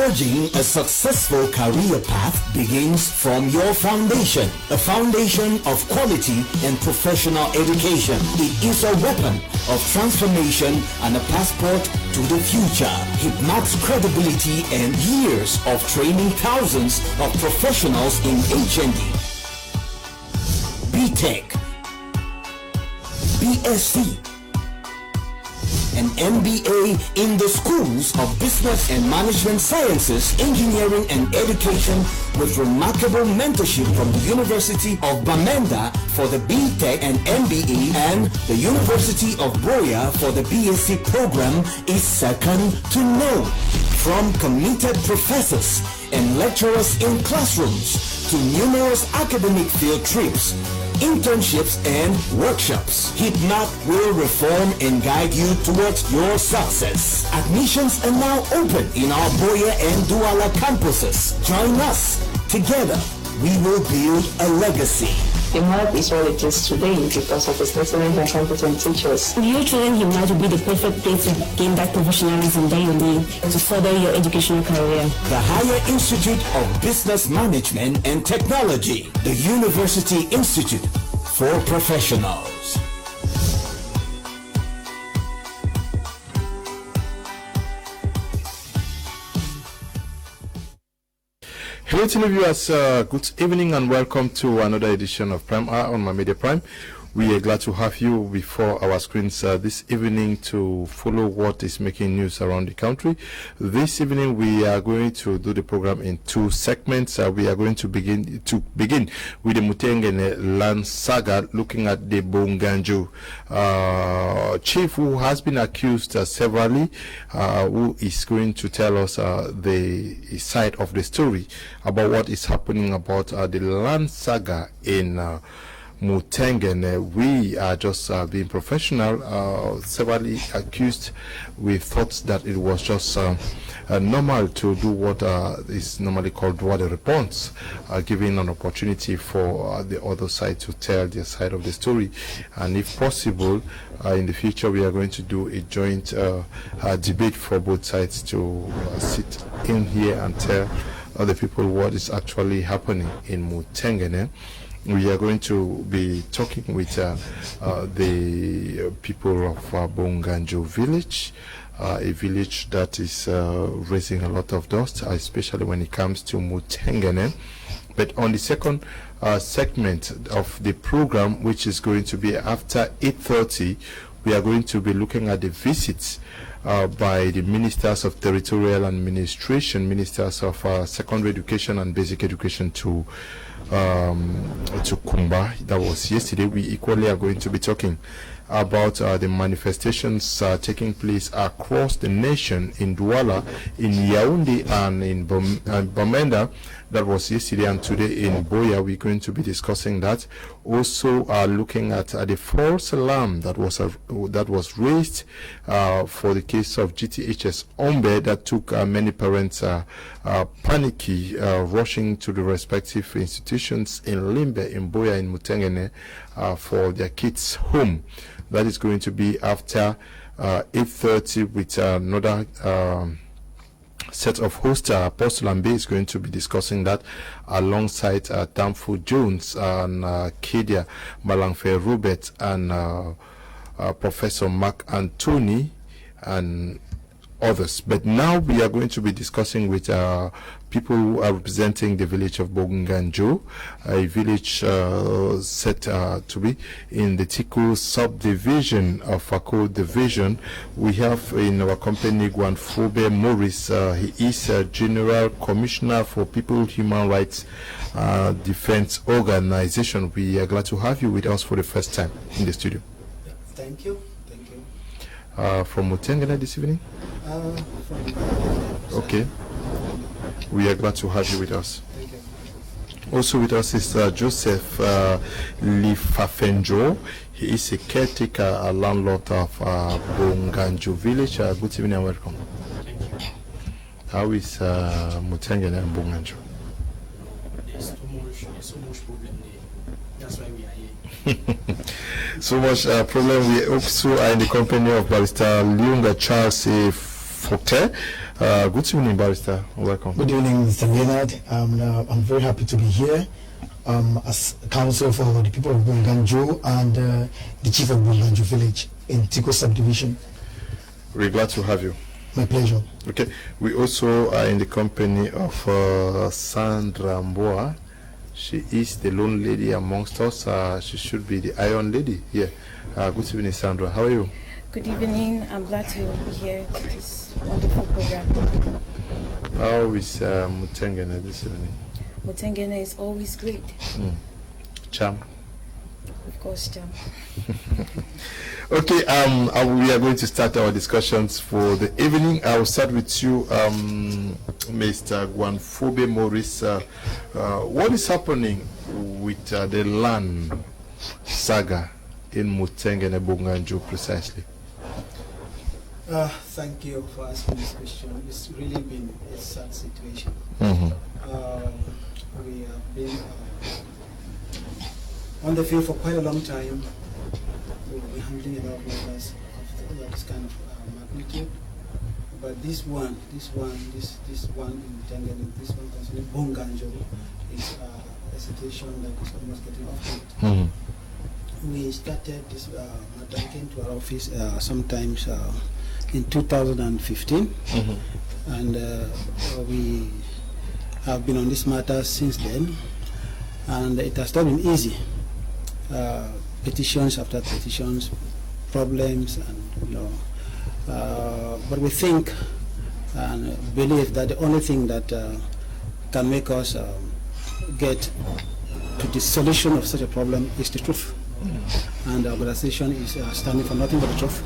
Forging a successful career path begins from your foundation, a foundation of quality and professional education. It is a weapon of transformation and a passport to the future. It marks credibility and years of training thousands of professionals in HND, BTech, BSc, an MBA in the schools of Business and Management Sciences, Engineering and Education, with remarkable mentorship from the University of Bamenda for the BTech and MBA and the University of Broya for the BSc program is second to none. From committed professors and lecturers in classrooms to numerous academic field trips, internships and workshops, HIPMAP will reform and guide you towards your success. Admissions are now open in our Boya and Douala campuses. Join us. Together, we will build a legacy. HIPMAP is what it is today because of its excellent and competent teachers. You choosing HIPMAP to be the perfect place to gain that professionalism that you need to further your educational career. The Higher Institute of Business Management and Technology, the University Institute for Professionals. Hello televiewers, good evening and welcome to another edition of Prime Hour on My Media Prime. We are glad to have you before our screens this evening to follow what is making news around the country. This evening we are going to do the program in two segments. We are going to begin with the Mutengene land saga, looking at the Boganjo chief who has been accused severally, who is going to tell us the side of the story about what is happening about the land saga in Mutengene. We are just being professional, severely accused. We thought that it was just normal to do what is normally called droit de réponse, giving an opportunity for the other side to tell their side of the story. And if possible, in the future, we are going to do a joint debate for both sides to sit in here and tell other people what is actually happening in Mutengene. We are going to be talking with the people of Boganjo village, a village that is raising a lot of dust, especially when it comes to Mutengene. But on the second segment of the program, which is going to be after 8:30, we are going to be looking at the visits by the ministers of territorial administration, ministers of secondary education and basic education to Kumba. That was yesterday. We equally are going to be talking about the manifestations taking place across the nation in Douala, in Yaoundé and in Bamenda. That was yesterday, and today in Boya we're going to be discussing that. Also looking at the false alarm that was raised for the case of GTHS Ombe that took many parents panicky, rushing to the respective institutions in Limbe, in Boya, in Mutengene for their kids home. That is going to be after 8:30 with another set of hosts. Apostle Ambe is going to be discussing that alongside Tamfu Jones and Kedia Malangfe Robert and Professor Mark Anthony and others. But now we are going to be discussing with people who are representing the village of Boganjo, a village set to be in the Tiku subdivision of Fako division. We have in our company Gwanfobe Morris. He is a General Commissioner for People Human Rights Defense Organization. We are glad to have you with us for the first time in the studio. Thank you. From Mutengene this evening? Okay. We are glad to have you with us. Thank you. Also with us is Joseph Lifafenjo. He is a caretaker, a landlord of Boganjo village. Good evening and welcome. Thank you. How is Mutengene and Boganjo? There's so much problem there. That's why we are here. So much problem. We also are in the company of Barrister Liunga Charles, a Forte. Good evening, Barrister. Welcome. Good evening, Mr. Leonard. I'm very happy to be here as counsel for the people of Boganjo and the chief of Boganjo village in Tiko subdivision. We're glad to have you. My pleasure. Okay. We also are in the company of Sandra Mboa. She is the lone lady amongst us. She should be the iron lady here. Good evening, Sandra. How are you? Good evening. I'm glad to be here to this wonderful program. How is Mutengene this evening? Mutengene is always great. Charm. Of course, Charm. Okay, we are going to start our discussions for the evening. I will start with you, Mr. Gwanfobe Maurice. What is happening with the land saga in Mutengene, Boganjo, precisely? Thank you for asking this question. It's really been a sad situation. We have been on the field for quite a long time. We've been handling a lot of matters of this kind of magnitude. But this one in Mutengene, this one concerning Boganjo, is a situation that is almost getting off hand. We started this matter, came to our office sometimes in 2015, and we have been on this matter since then, and it has not been easy. Petitions after petitions, problems, and but we think and believe that the only thing that can make us get to the solution of such a problem is the truth. And the organization is standing for nothing but the truth.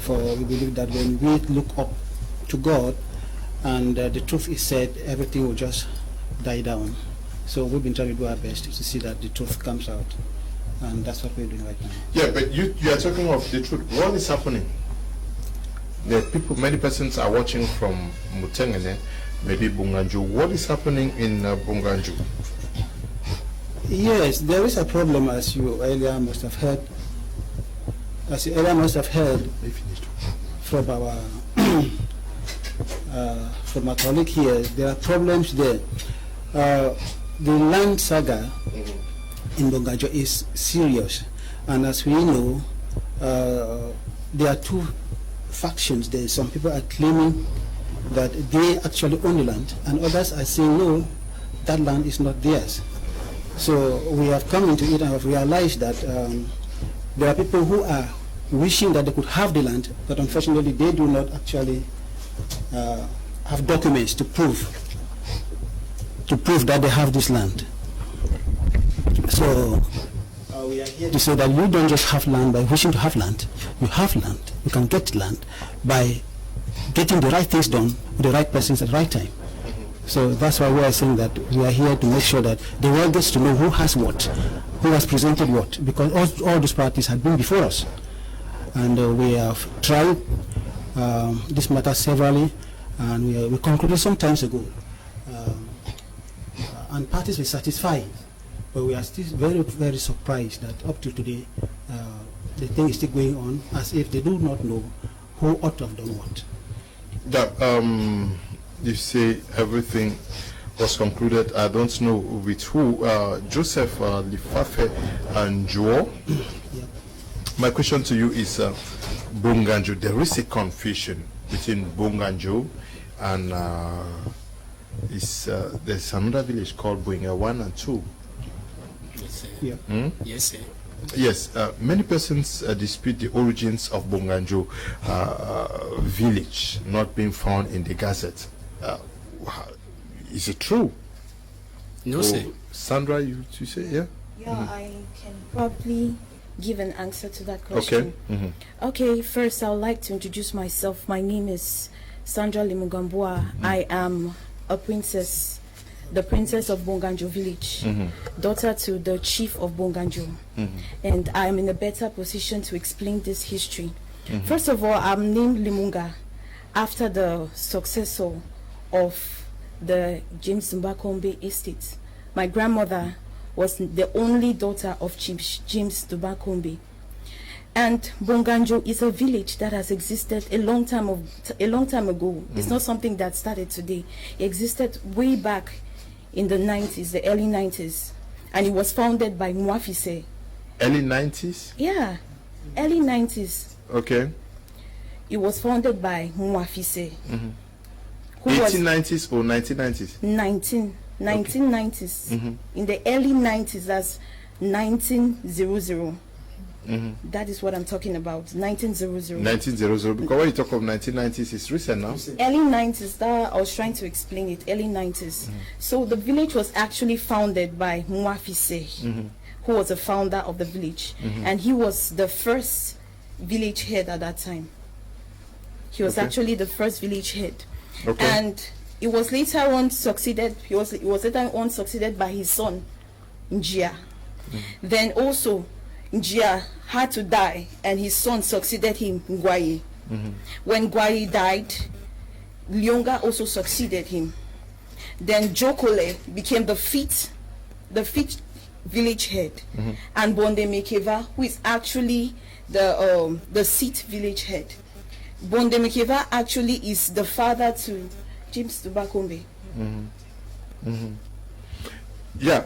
For we believe that when we look up to God and the truth is said, everything will just die down. So we've been trying to do our best to see that the truth comes out, and that's what we're doing right now. Yeah, but you are talking of the truth. What is happening? The people, many persons are watching from Mutengene, maybe Boganjo. What is happening in Boganjo? Yes, there is a problem, as you earlier must have heard. As you earlier must have heard from our from my colleague here, there are problems there. The land saga in Boganjo is serious, and as we know, there are two factions there. Some people are claiming that they actually own the land, and others are saying no, that land is not theirs. So we have come into it and have realized that there are people who are wishing that they could have the land, but unfortunately they do not actually have documents to prove that they have this land. So we are here to say that you don't just have land by wishing to have land. You have land. You can get land by getting the right things done with the right persons at the right time. So that's why we are saying that we are here to make sure that the world gets to know who has what, who has presented what, because all these parties had been before us. And we have tried this matter severally, and we concluded some time ago. And parties were satisfied, but we are still very, very surprised that up to today, the thing is still going on as if they do not know who ought to have done what. You say everything was concluded. I don't know with who. Joseph Lifafe and Joe. Yeah. My question to you is Boganjo. There is a confusion between Boganjo and there's another village called Boinga 1 and 2. Yes, sir. Yeah. Yes, sir. Yes, many persons dispute the origins of Boganjo village not being found in the Gazette. Is it true? No, sir. Sandra, you say, yeah? Yeah, I can probably give an answer to that question. Okay. Okay, first I would like to introduce myself. My name is Sandra Limugambua. I am a princess, the princess of Boganjo village, daughter to the chief of Boganjo. And I'm in a better position to explain this history. First of all, I'm named Limunga after the successor of the James Mbakombe estate. My grandmother was the only daughter of James Mbakombe. And Boganjo is a village that has existed a long time ago. It's not something that started today. It existed way back in the 90s, the early 90s, and it was founded by Mwafise. Early 90s? Yeah, early 90s. Okay. It was founded by Mwafise. 1890s or 1990s? 1990s. In the early 90s, that's 1900. That is what I'm talking about, 1900. 1900, because when you talk of 1990s, it's recent now. Early 90s, that I was trying to explain it, early 90s. So the village was actually founded by Mwafise, who was the founder of the village. And he was the first village head at that time. He was actually the first village head. And it was later on succeeded, it was later on succeeded by his son, Njia. Then also, Njia had to die, and his son succeeded him, Ngwaye. When Ngwaye died, Lyonga also succeeded him. Then Jokole became the fifth village head, and Bonde Mekeva, who is actually the sixth village head. Bonde Mekeva actually is the father to James Tubakombe. Yeah.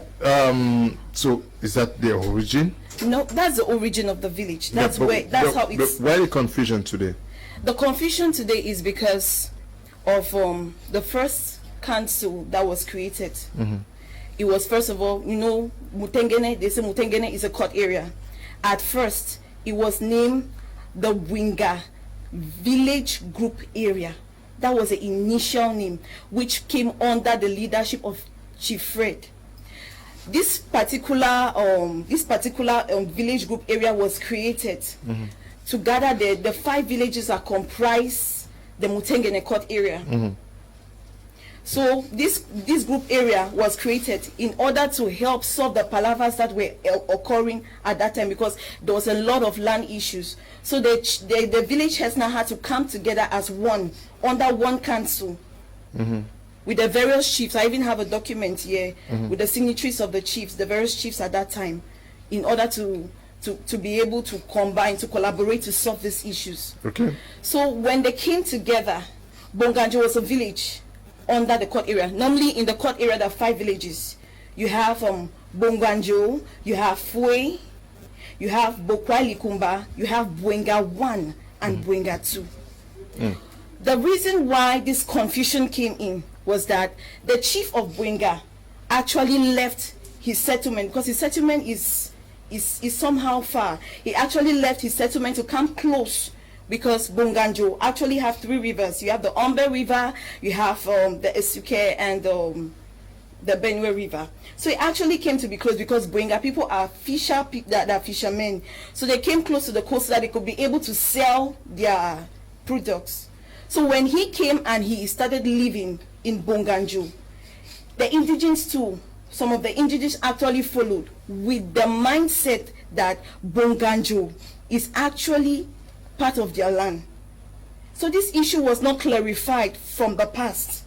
So is that the origin? No, that's the origin of the village. That's how it's. Why the confusion today? The confusion today is because of the first council that was created. It was, first of all, Mutengene. They say Mutengene is a court area. At first, it was named the Winga Village Group Area. That was the initial name, which came under the leadership of Chief Fred. This particular village group area was created to gather the 5 villages that comprise the Mutengene court area. So this group area was created in order to help solve the palavers that were occurring at that time, because there was a lot of land issues. So the village heads now had to come together as one, under one council. With the various chiefs. I even have a document here with the signatories of the chiefs, the various chiefs at that time, in order to be able to combine, to collaborate to solve these issues. So when they came together, Boganjo was a village under the court area. Normally in the court area there are 5 villages. You have Boganjo, you have Fue, you have Bokwali Kumba, you have Bwenga 1 and Bwenga 2. The reason why this confusion came in was that the chief of Bwenga actually left his settlement, because his settlement is somehow far. He actually left his settlement to come close, because Boganjo actually have 3 rivers. You have the Ombe River, you have the Esuke, and the Benue River. So it actually came to be close because Bwenga people are fishermen. So they came close to the coast so that they could be able to sell their products. So when he came and he started living in Boganjo, the indigenes too, some of the indigenes actually followed with the mindset that Boganjo is actually part of their land. So this issue was not clarified from the past.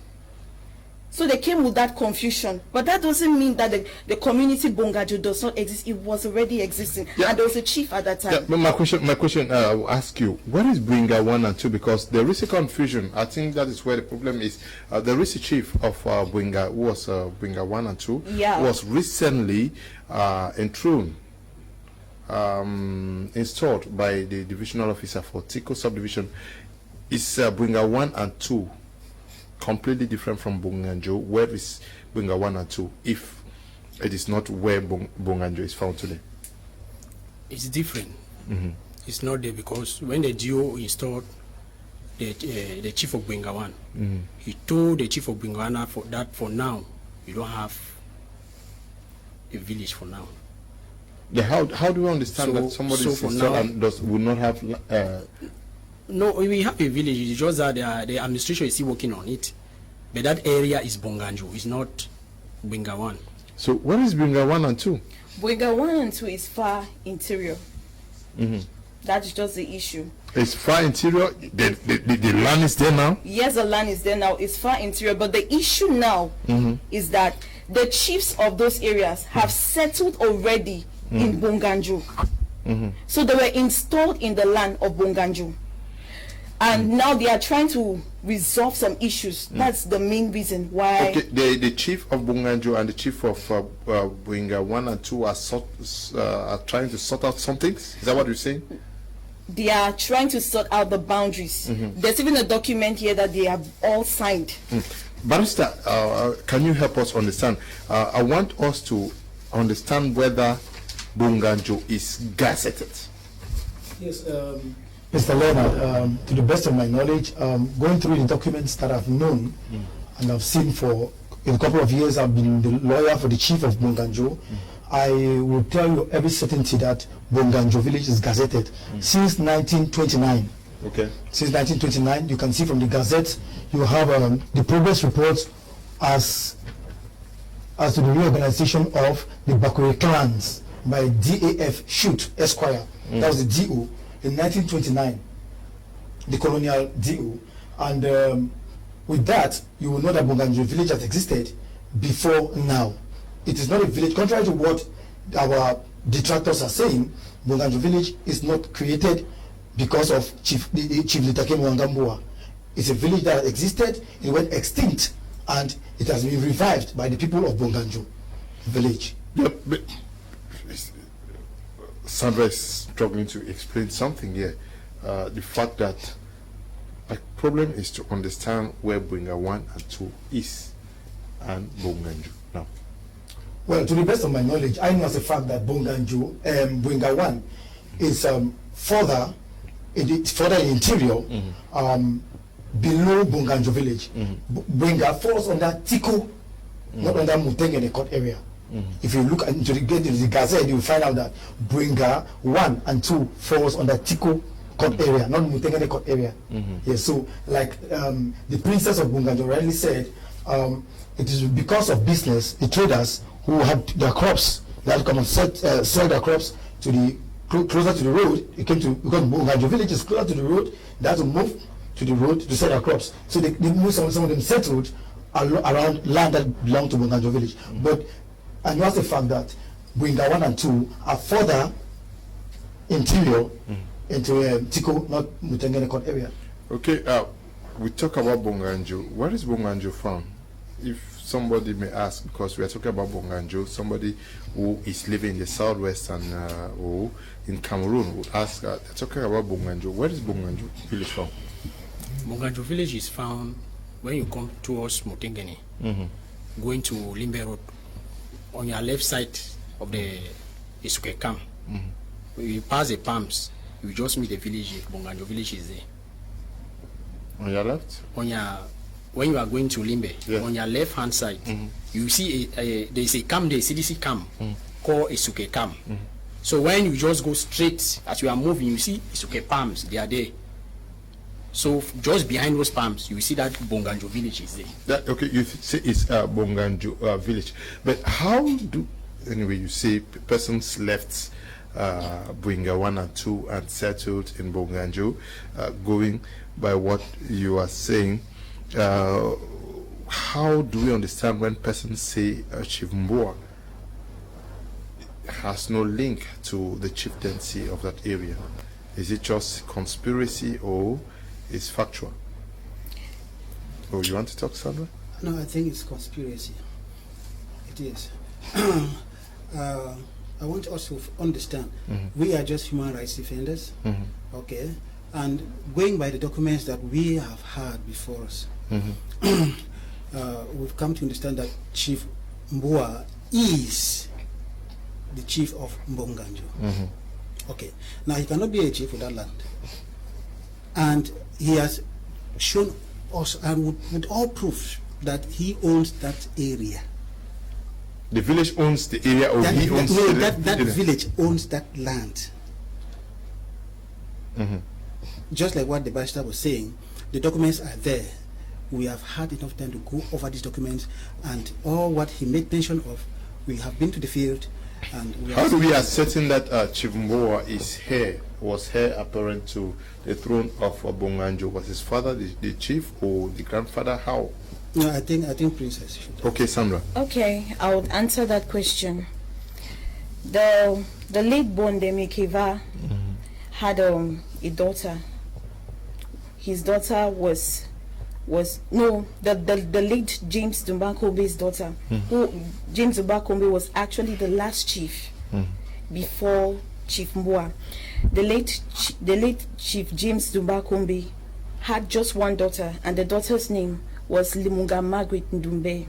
So they came with that confusion. But that doesn't mean that the community Boganjo does not exist. It was already existing. And there was a chief at that time. Yeah, but my question I will ask you, what is Bwenga 1 and 2? Because there is a confusion. I think that is where the problem is. There is a chief of Bwenga, who was Bwenga 1 and 2, who was recently enthroned, installed by the divisional officer for Tiko subdivision. Is Bwenga 1 and 2 completely different from Boganjo? Where is Bwenga 1 and 2 if it is not where Boganjo is found today? It's different. It's not there because when the GO installed the chief of Bwenga 1, he told the chief of Bwenga 1 that for now you don't have a village for now. Yeah, how do you understand that somebody is installed and will not have no, we have a village. It's just that the administration is still working on it. But that area is Boganjo. It's not Bwenga 1. So where is Bwenga 1 and 2? Bwenga 1 and 2 is far interior. That's just the issue. It's far interior. The land is there now? Yes, the land is there now. It's far interior. But the issue now is that the chiefs of those areas have settled already in Boganjo. So they were installed in the land of Boganjo. And now they are trying to resolve some issues. That's the main reason why. Okay, the chief of Boganjo and the chief of Boinga 1 and 2 are trying to sort out some things. Is that what you're saying? They are trying to sort out the boundaries. There's even a document here that they have all signed. Barrister, can you help us understand? I want us to understand whether Boganjo is gazetted. Yes, Mr. Leonard, to the best of my knowledge, going through the documents that I've known and I've seen for in a couple of years, I've been the lawyer for the chief of Boganjo. I will tell you every certainty that Boganjo village is gazetted since 1929. Okay. Since 1929, you can see from the Gazette, you have the progress reports as to the reorganization of the Bakure clans by DAF Shoot Esquire. That was the DO in 1929, the colonial DO. And with that, you will know that Boganjo village has existed before now. It is not a village, contrary to what our detractors are saying. Boganjo village is not created because of Chief Litakemu Wangambua. It's a village that existed, it went extinct, and it has been revived by the people of Boganjo village. Yeah, but Sandra is struggling to explain something here. The fact that my problem is to understand where Boinga 1 and 2 is and Boganjo now. Well, to the best of my knowledge, I know as a fact that Boganjo, Boinga 1 is further in the interior, below Boganjo village. Boinga falls under Tiko, not under Mutengene court area. If you look into the Gazette, you will find out that Boinga 1 and 2 falls under Tiko court area, not Mutengene court area. Yes, so like the princess of Boganjo rightly said, it is because of business, the traders who had their crops, they had to come and sell their crops to the closer to the road. It came to, because Boganjo village is closer to the road, they had to move to the road to sell their crops. So they moved, some of them settled around land that belonged to Boganjo village. But I know the fact that Boinga 1 and 2 are further interior into Tiko, not Mutengene court area. Okay, we talk about Boganjo. Where is Boganjo from? If somebody may ask, because we are talking about Boganjo, somebody who is living in the southwest and or in Cameroon would ask, they're talking about Boganjo. Where is Boganjo village from? Boganjo village is found when you come towards Mutengene, going to Limbe Road. On your left side of the Isuke camp, when you pass the palms, you just meet the village. Boganjo village is there. On your left? When you are going to Limbe, on your left hand side, you see there is a camp there, CDC camp, called Isuke camp. So when you just go straight, as you are moving, you see Isuke palms, they are there. So just behind those palms, you see that Boganjo village is there. Okay, you say it's Boganjo village, but how do, anyway, you say persons left Boinga 1 and 2 and settled in Boganjo, going by what you are saying, how do we understand when persons say Chief Mboa has no link to the chieftaincy of that area? Is it just conspiracy or is factual? Oh, you want to talk, Sandra? No, I think it's conspiracy. It is. I want us to understand, we are just human rights defenders, okay? And going by the documents that we have had before us, we've come to understand that Chief Mboa is the chief of Boganjo. Okay, now he cannot be a chief of that land. And he has shown us, and with all proof, that he owns that area. The village owns the area, or he owns that village owns that land. Just like what the barrister was saying, the documents are there. We have had enough time to go over these documents, and all what he made mention of, we have been to the field. And how do we ascertain that Chief Mboa was heir apparent to the throne of Boganjo? Was his father the chief or the grandfather? How? No, I think Princess should. Okay, Sandra. Okay, I would answer that question. The late born Demekeva had a daughter. His daughter was the late James Dumbakombe's daughter. Who James Dumbakombe was actually the last chief before Chief Mbua. The late Chief James Dumbakombe had just one daughter, and the daughter's name was Limunga Margaret Ndumbe.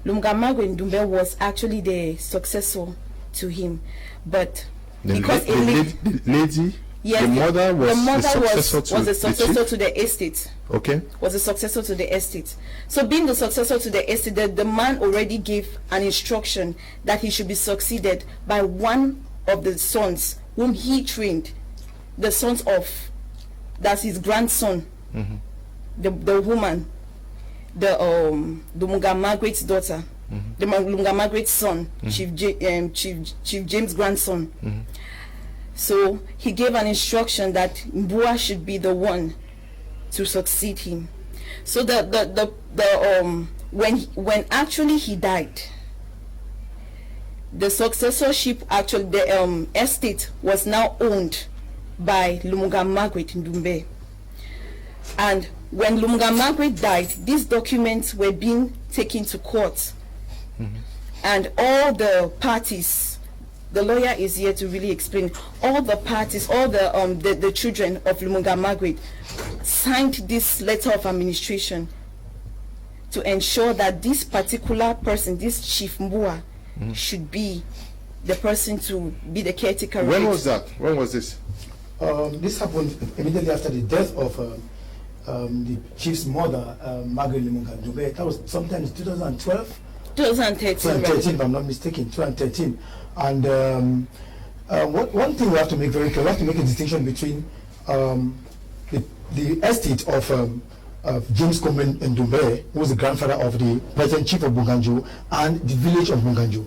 Limunga Margaret Ndumbe was actually the successor to him, but because the lady, yes, the mother was the successor to the estate. Okay. Was a successor to the estate. So being the successor to the estate, the man already gave an instruction that he should be succeeded by one of the sons whom he trained, the sons of, that's his grandson, the woman, the Munga Margaret's daughter, the Munga Margaret's son, Chief James' grandson. So he gave an instruction that Mbua should be the one to succeed him. So when actually he died, the successorship, actually the estate was now owned by Limunga Margaret Ndumbe. And when Limunga Margaret died, these documents were being taken to court, and all the parties, the lawyer is here to really explain, all the parties, all the children of Limunga Margaret signed this letter of administration to ensure that this particular person, this Chief Mbua, should be the person to be the caretaker. When was that? When was this? This happened immediately after the death of the chief's mother, Margaret Limunga Ndumbe. That was sometime in 2012? 2013, if I'm not mistaken, 2013. And one thing we have to make very clear, we have to make a distinction between the estate of James Kmer Ndumbe, who was the grandfather of the present chief of Boganjo, and the village of Boganjo.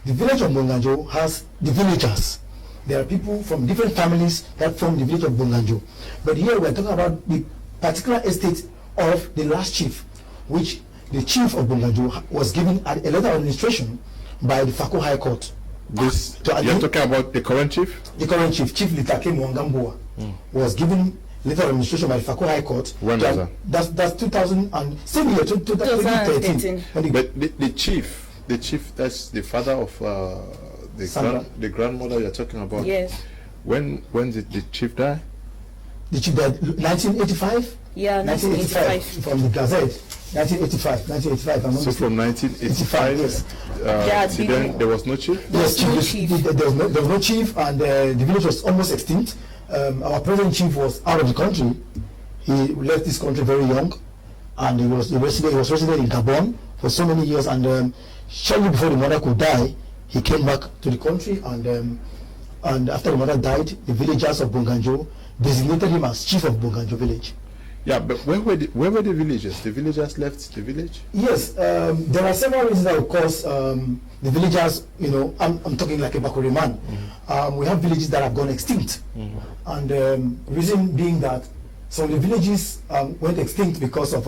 The village of Boganjo has the villagers. There are people from different families that form the village of Boganjo. But here we're talking about the particular estate of the last chief, which the chief of Boganjo was given a letter of administration by the Fako High Court. This, you're talking about the current chief? The current chief, Chief Litake Mwangambua, was given letter of administration by the Fako High Court. When was that? That's 2000 and same year, 2013. But the chief, that's the father of the grandmother you're talking about. Yes. When did the chief die? The chief died 1985. Yeah, 1985. From the Gazette. 1985. So from 1985, yes. Till then there was no chief? Yes, there was no chief, and the village was almost extinct. Our present chief was out of the country. He left this country very young, and he was resident in Gabon for so many years, and shortly before the mother could die, he came back to the country, and after the mother died, the villagers of Boganjo designated him as chief of Boganjo village. Yeah, but where were the villagers? The villagers left the village? Yes, there are several reasons that will cause the villagers, I'm talking like a Bakuri man. We have villages that have gone extinct. And reason being that some of the villages went extinct because of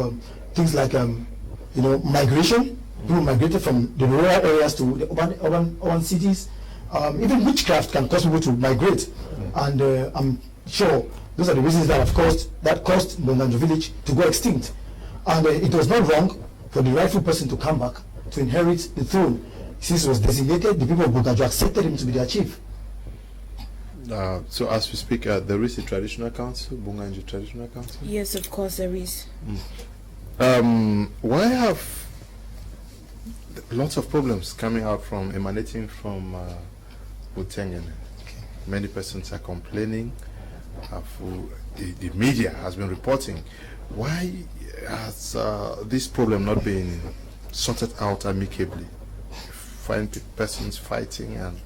things like, migration. People migrated from the rural areas to the urban cities. Even witchcraft can cause people to migrate. And I'm sure those are the reasons that caused Boganjo village to go extinct. And it was not wrong for the rightful person to come back to inherit the throne. Since it was designated, the people of Boganjo accepted him to be their chief. So as we speak, there is a traditional council, Boganjo traditional council? Yes, of course there is. Why have lots of problems emanating from Mutengene? Many persons are complaining. The media has been reporting. Why has this problem not been sorted out amicably? Find persons fighting, and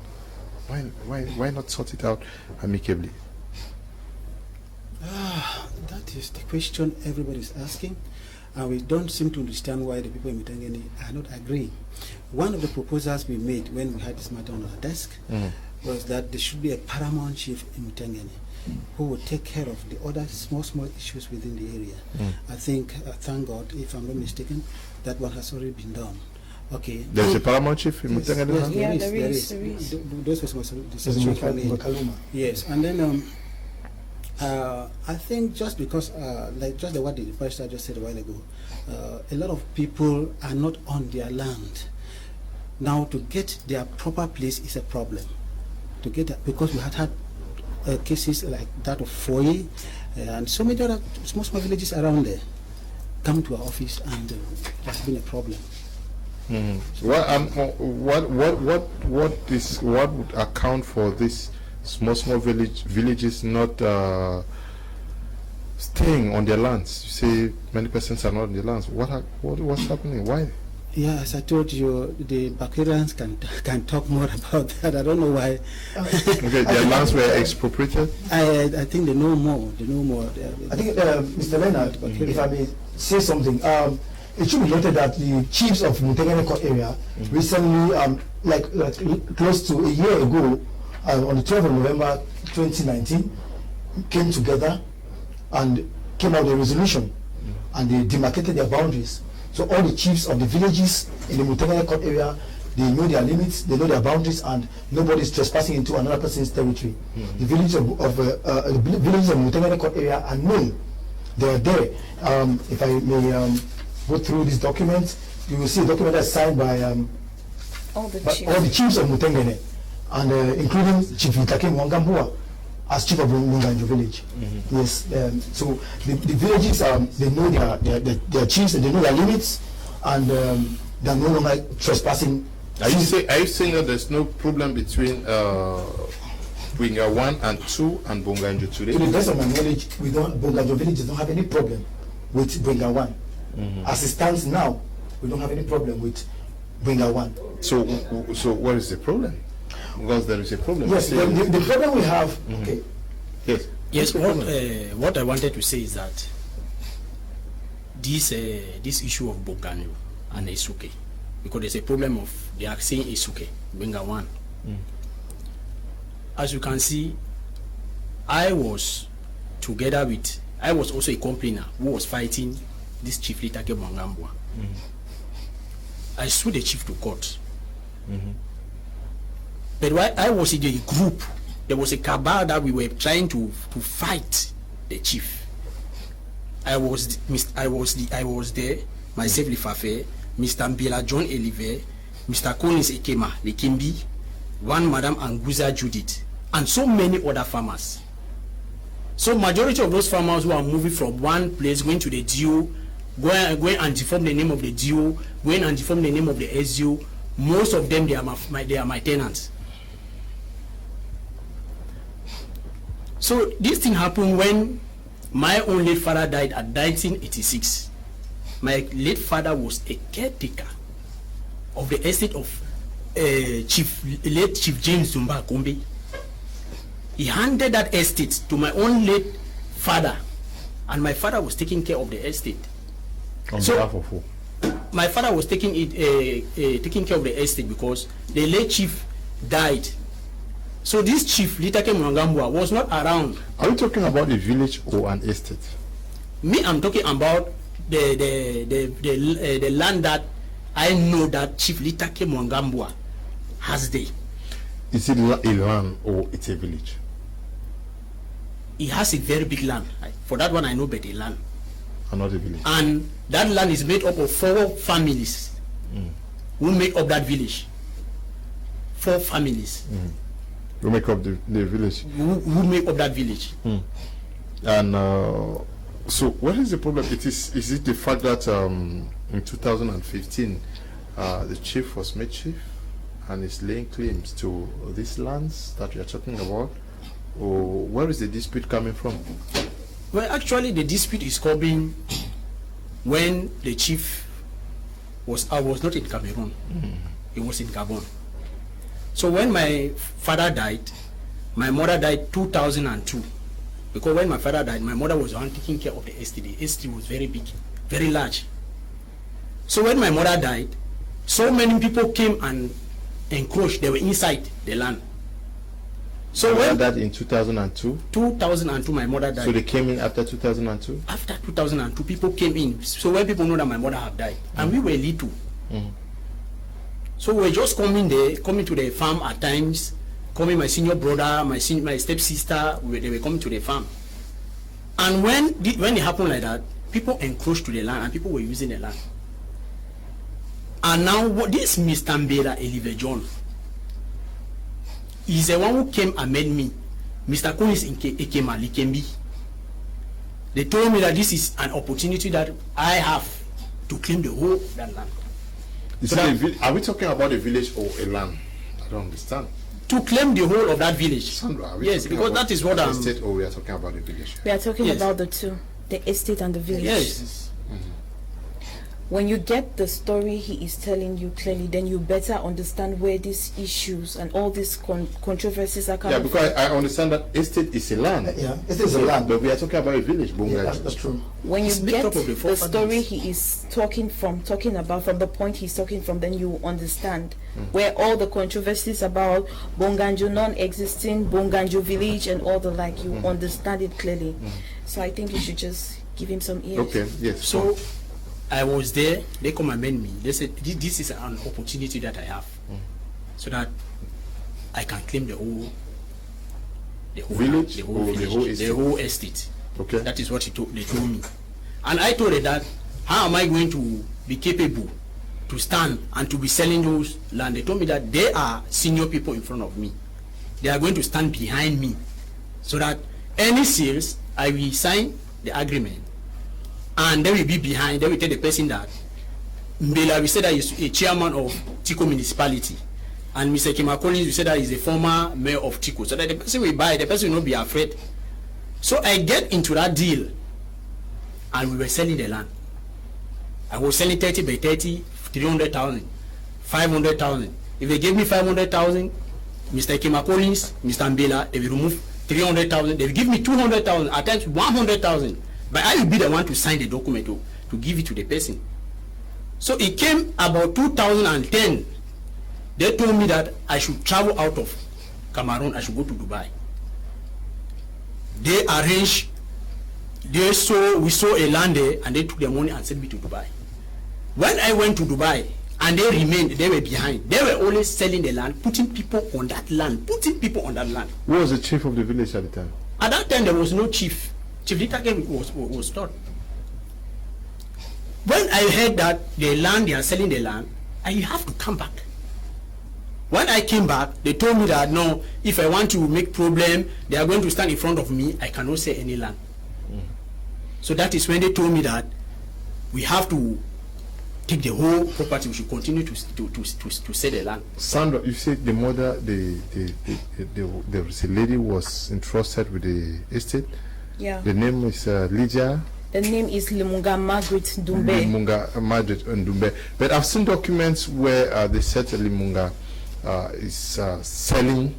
why not sort it out amicably? That is the question everybody is asking, and we don't seem to understand why the people in Mutengene are not agreeing. One of the proposals we made when we had this matter on our desk was that there should be a paramount chief in Mutengene who would take care of the other small issues within the area. I think, thank God, if I'm not mistaken, that one has already been done. Okay. There's a paramount chief in Mutengene? Yes, Yeah, there there is. is. Those Kaluma. Yes, and then I think just because, like just what the pastor just said a while ago, a lot of people are not on their land. Now to get their proper place is a problem. To get that, because we had cases like that of Foye and so many other small villages around there come to our office, and it has been a problem. What would account for this small villages not staying on their lands? You say many persons are not on their lands. What's happening? Why? Yeah, as I told you, the Bacarians can talk more about that. I don't know why. Okay, their lands were expropriated. I think they know more. They know more. I think, Mr. Leonard, if I may say something, it should be noted that the chiefs of Mutengene Court area recently, like close to a year ago, on the 12th of November 2019, came together and came out with a resolution, and they demarcated their boundaries. So all the chiefs of the villages in the Mutengene Court area, they know their limits, they know their boundaries, and nobody is trespassing into another person's territory. The villages of Mutengene Court area are known. They are there. If I may go through this document, you will see a document that's signed by All the chiefs of Mutengene, and including Chief Litake Mwangambua as chief of Boganjo village. Yes, so the villages, they know their chiefs, and they know their limits, and they're no longer trespassing. Are you saying that there's no problem between Bringa 1 and 2 and Boganjo today? To the best of my knowledge, Boganjo villages don't have any problem with Bringa 1. As it stands now, we don't have any problem with Bringa 1. So what is the problem? Because there is a problem. Yes, the problem we have. Okay. Yes. What I wanted to say is that this issue of Boganjo and Isuke, because there's a problem of they are saying Isuke, Bringa 1. As you can see, I was also a complainer who was fighting this chief Litake Mwangambua. I sued the chief to court. But while I was in a group, there was a cabal that we were trying to fight the chief. I was there, myself Fcfa, Mr. Mbila John Elive, Mr. Collins Ekema, the Kimbi, one Madam Anguza Judith, and so many other farmers. So majority of those farmers who are moving from one place, going to the DO, going and deform the name of the DO, going and deform the name of the SDO, most of them, they are my tenants. So this thing happened when my own late father died at 1986. My late father was a caretaker of the estate of late Chief James Zumba Kombe. He handed that estate to my own late father, and my father was taking care of the estate. On behalf of who? My father was taking care of the estate because the late chief died. So this chief, Litake Mwangambua, was not around. Are you talking about a village or an estate? Me, I'm talking about the land that I know that Chief Litake Mwangambua has there. Is it a land or it's a village? He has a very big land. For that one, I know better land. Not a village. And that land is made up of 4 families who make up that village. 4 families. Who make up the village? Who make up that village. And so what is the problem? Is it the fact that in 2015 the chief was made chief and is laying claims to these lands that we are talking about? Or where is the dispute coming from? Well, actually the dispute is coming when the chief was not in Cameroon. He was in Gabon. So when my father died, my mother died 2002. Because when my father died, my mother was the one taking care of the estate. The estate was very big, very large. So when my mother died, so many people came and encroached. They were inside the land. So when that in 2002? 2002, my mother died. So they came in after 2002? After 2002, people came in. So when people know that my mother had died, and we were little. So we're just coming to the farm at times, coming my senior brother, my stepsister, they were coming to the farm. And when it happened like that, people encroached to the land and people were using the land. And now this Mr. Mbela Elive John is the one who came and met me. Mr. Collins Ekema Likembi. They told me that this is an opportunity that I have to claim the whole that land. Are we talking about a village or a land? I don't understand. To claim the whole of that village. Sandra, yes, because that is what I'm... Estate, or we are talking about the village? We are talking yes. about the two, the estate and the village. Yes. When you get the story he is telling you clearly, then you better understand where these issues and all these controversies are coming from. Yeah, because I understand that estate is a land. Yeah, it is a land. But we are talking about a village, Boganjo. Yeah, that's true. When you get the story he is talking about, from the point he's talking from, then you understand where all the controversies about Boganjo non-existing, Boganjo village and all the like, you understand it clearly. So I think you should just give him some ears. Okay, yes. So I was there, they come and met me. They said, this is an opportunity that I have, so that I can claim the whole village, the whole estate. Okay. That is what they told me. And I told them that, how am I going to be capable to stand and to be selling those land? They told me that they are senior people in front of me. They are going to stand behind me, so that any sales, I will sign the agreement. And they will be behind, they will tell the person that Mbela, we said that he's a chairman of Tico municipality. And Mr. Kmer Collins, we said that he's a former mayor of Tico. So that the person will buy, the person will not be afraid. So I get into that deal and we were selling the land. I was selling 30 by 30, 300,000, 500,000. If they gave me 500,000, Mr. Kmer Collins, Mr. Mbela, they will remove 300,000. They will give me 200,000, at times 100,000. But I will be the one to sign the document to give it to the person. So it came about 2010. They told me that I should travel out of Cameroon. I should go to Dubai. They arranged. We saw a land there, and they took their money and sent me to Dubai. When I went to Dubai, and they remained, they were behind. They were always selling the land, putting people on that land, Who was the chief of the village at the time? At that time, there was no chief. Chief Litake was not. When I heard that the land, they are selling the land, I have to come back. When I came back, they told me that no, if I want to make problem, they are going to stand in front of me, I cannot sell any land. So that is when they told me that we have to take the whole property, we should continue to sell the land. Sandra, you said the mother, there was a lady who was entrusted with the estate. Yeah. The name is Lydia. The name is Limunga Margaret Ndumbe. Limunga Margaret Ndumbe. But I've seen documents where they said Limunga is selling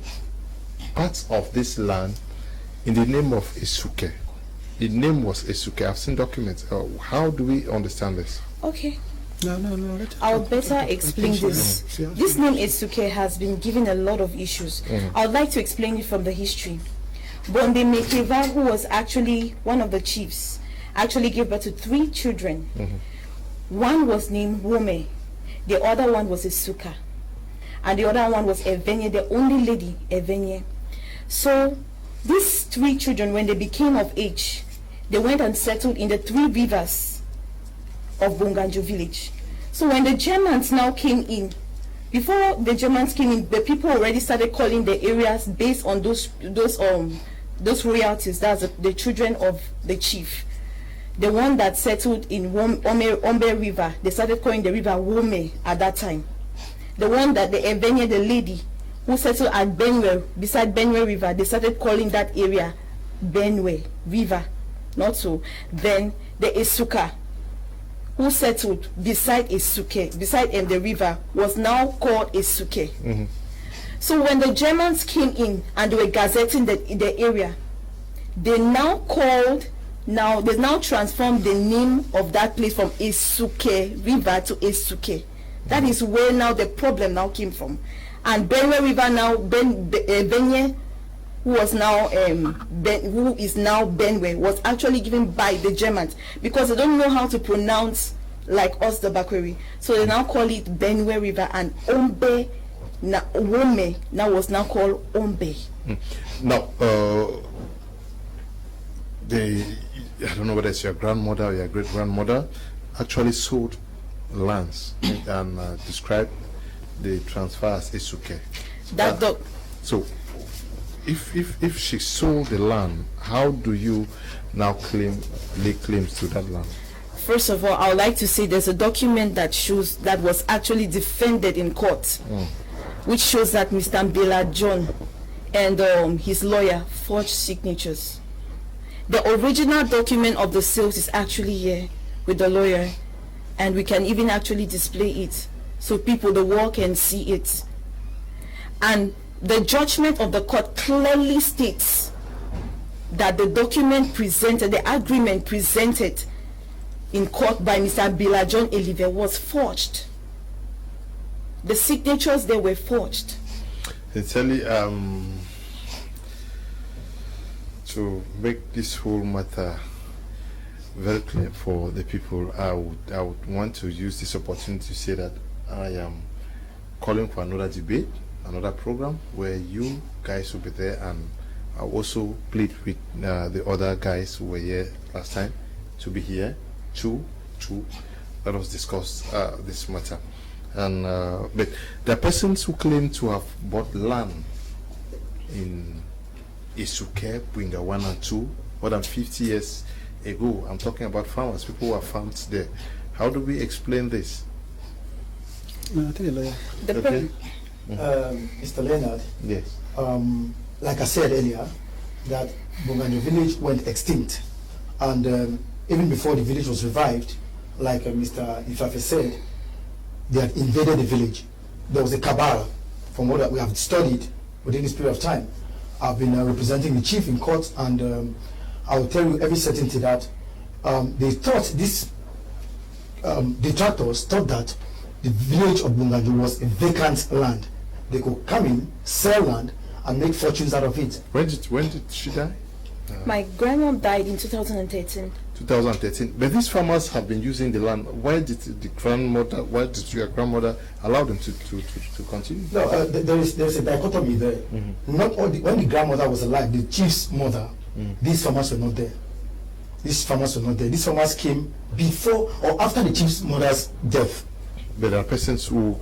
parts of this land in the name of Esuke. The name was Esuke. I've seen documents. How do we understand this? Okay. No. I'll better explain this. This name Esuke has been given a lot of issues. I would like to explain it from the history. Bonde Mekeva, who was actually one of the chiefs, actually gave birth to 3 children. One was named Wome, the other one was Esuka, and the other one was Evenye, the only lady, Evenye. So these 3 children, when they became of age, they went and settled in the 3 rivers of Boganjo village. So when the Germans now came in, before the Germans came in, the people already started calling the areas based on those royalties. That's the children of the chief. The one that settled in Ombe River, they started calling the river Wome at that time. The one that the Evenye, the lady who settled at Benue, beside Benue River, they started calling that area Benue River. Not so. Then the Esuka, who settled beside Esuke, beside the river, was now called Esuke. So when the Germans came in and they were gazetting the area, they now transformed the name of that place from Esuke River to Esuke. That is where now the problem now came from. And Benue River now, Benye, who is now Benue, was actually given by the Germans because they don't know how to pronounce like us, the Bakweri. So they now call it Benue River, and Ombe, Wome, now was now called Ombe. Now, I don't know whether it's your grandmother or your great-grandmother, actually sold lands and described the transfer as Isuke. So, if she sold the land, how do you now lay claims to that land? First of all, I would like to say there's a document that shows that was actually defended in court, which shows that Mr. Mbela John and his lawyer forged signatures. The original document of the sales is actually here with the lawyer, and we can even actually display it so people, the world, can see it. And the judgment of the court clearly states that the document presented, the agreement presented in court by Mr. Mbela John Elive was forged. The signatures, they were forged. Sincerely, to make this whole matter very clear for the people, I would want to use this opportunity to say that I am calling for another debate, another program where you guys will be there, and I'll also plead with the other guys who were here last time to be here to let us discuss this matter. And but the persons who claim to have bought land in Isuke, Bwinga 1 and 2, more than 50 years ago, I'm talking about farmers, people who are farmed there. How do we explain this? Okay. Mr. Leonard, yes. Like I said earlier, that Boganjo village went extinct, and even before the village was revived, like Mr. Ifafe said, they had invaded the village. There was a cabal, from what we have studied within this period of time. I've been representing the chief in court, and I will tell you every certainty that they thought detractors thought that the village of Boganjo was a vacant land. They could come in, sell land, and make fortunes out of it. When did she die? My grandma died in 2013. 2013. But these farmers have been using the land. Why did your grandmother allow them to continue? No, there's a dichotomy there. Not all when the grandmother was alive, the chief's mother, these farmers were not there. These farmers came before or after the chief's mother's death. But there are persons who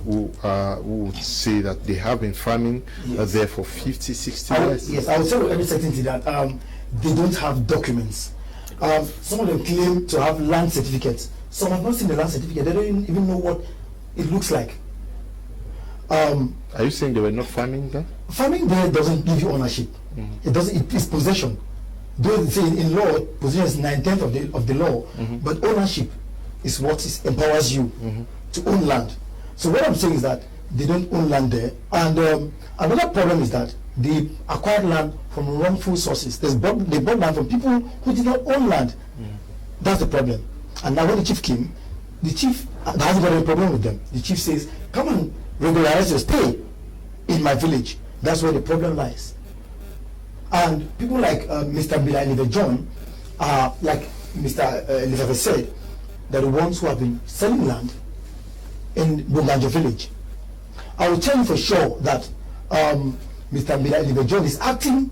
would say that they have been farming there for 50, 60 years. Yes, I would say with every certainty that they don't have documents. Some of them claim to have land certificates. Some have not seen the land certificate. They don't even know what it looks like. Are you saying they were not farming there? Farming there doesn't give you ownership. It doesn't. It is possession. Though they say in law, possession is 9/10 of the law, but ownership is what empowers you to own land. So what I'm saying is that they don't own land there. And another problem is that they acquired land from wrongful sources. They bought land from people who did not own land. That's the problem. And now when the chief came, the chief hasn't got any problem with them. The chief says, come and regularize your stay in my village. That's where the problem lies. And people like Mr. Mbela John, like Mr. Elizabeth said, they're the ones who have been selling land in Boganjo village. I will tell you for sure that Mr. Mbela John is acting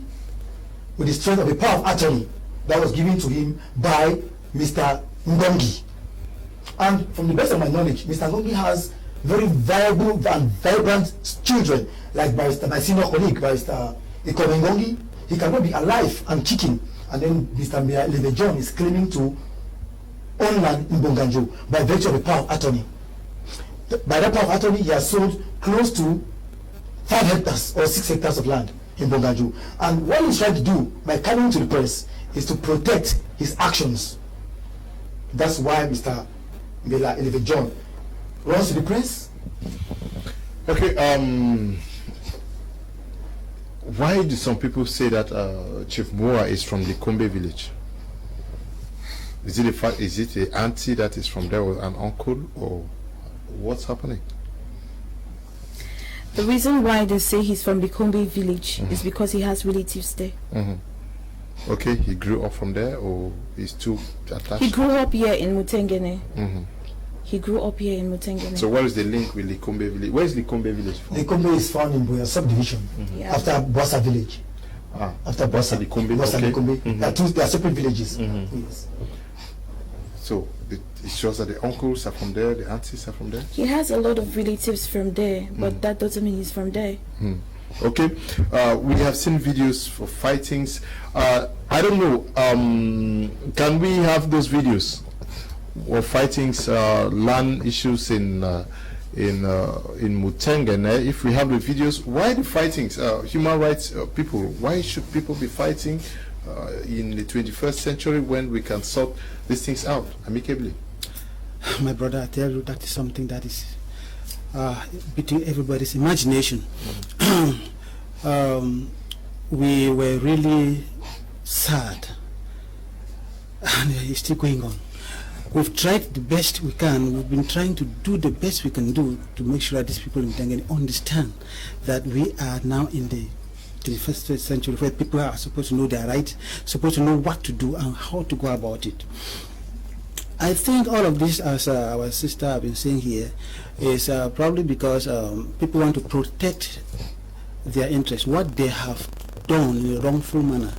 with the strength of a power of attorney that was given to him by Mr. Ngongi. And from the best of my knowledge, Mr. Ngongi has very viable and vibrant children, like my senior colleague, Barrister Ikome Ngongi. He cannot be alive and kicking. And then Mr. Mbela John is claiming to own land in Boganjo by virtue of a power of attorney. By that power of attorney, he has sold close to 5 hectares or 6 hectares of land in Boganjo. And what he's trying to do by coming to the press is to protect his actions. That's why Mr. Mbela John runs to the press. Okay, why do some people say that Chief Moa is from the Kombe village? Is it a fact? Is it an auntie that is from there, or an uncle, or what's happening? The reason why they say he's from the Kombe village is because he has relatives there. Okay, he grew up from there, or he's too attached? He grew up here in Mutengene. He grew up here in Mutengene. So where is the link with Likombe village? Where is Likombe village from? Likombe is found in Boya subdivision, Yeah. after Bossa village. After Bossa. Likombe, Bossa okay. Likombe. They are separate villages. Yes. So it shows that the uncles are from there, the aunties are from there? He has a lot of relatives from there, but that doesn't mean he's from there. Okay, we have seen videos for fightings. I don't know, can we have those videos or fightings, land issues in Mutengene? If we have the videos, why the fightings? Human rights people, why should people be fighting in the 21st century when we can sort these things out amicably? My brother, I tell you, that is something that is between everybody's imagination. We were really sad, and it's still going on. We've tried the best we can. We've been trying to do the best we can do to make sure that these people in Mutengene understand that we are now in the 21st century, where people are supposed to know their rights, supposed to know what to do and how to go about it. I think all of this, as our sister have been saying here, is probably because people want to protect their interests. What they have done in a wrongful manner,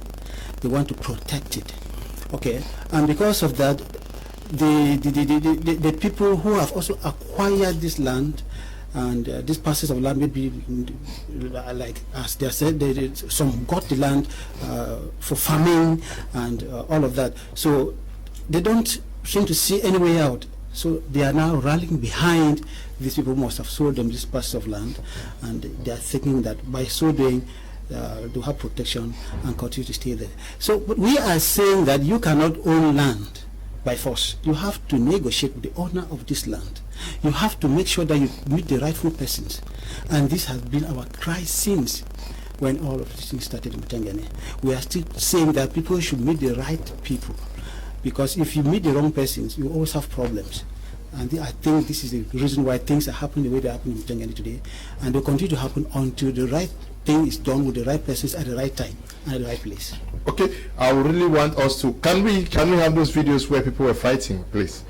they want to protect it. Okay, and because of that, the people who have also acquired this land and these parcels of land, maybe like as they said, some got the land for farming and all of that. So they don't seem to see any way out. So they are now rallying behind these people who must have sold them this parcel of land, and they are thinking that by so doing they'll have protection and continue to stay there. So but we are saying that you cannot own land by force. You have to negotiate with the owner of this land. You have to make sure that you meet the rightful persons. And this has been our cry since when all of these things started in Mutengene. We are still saying that people should meet the right people, because if you meet the wrong persons, you always have problems. And I think this is the reason why things are happening the way they happen in Mutengene today, and they'll continue to happen until the right thing is done with the right persons at the right time and at the right place. Okay, I would really want us to, can we have those videos where people were fighting, please?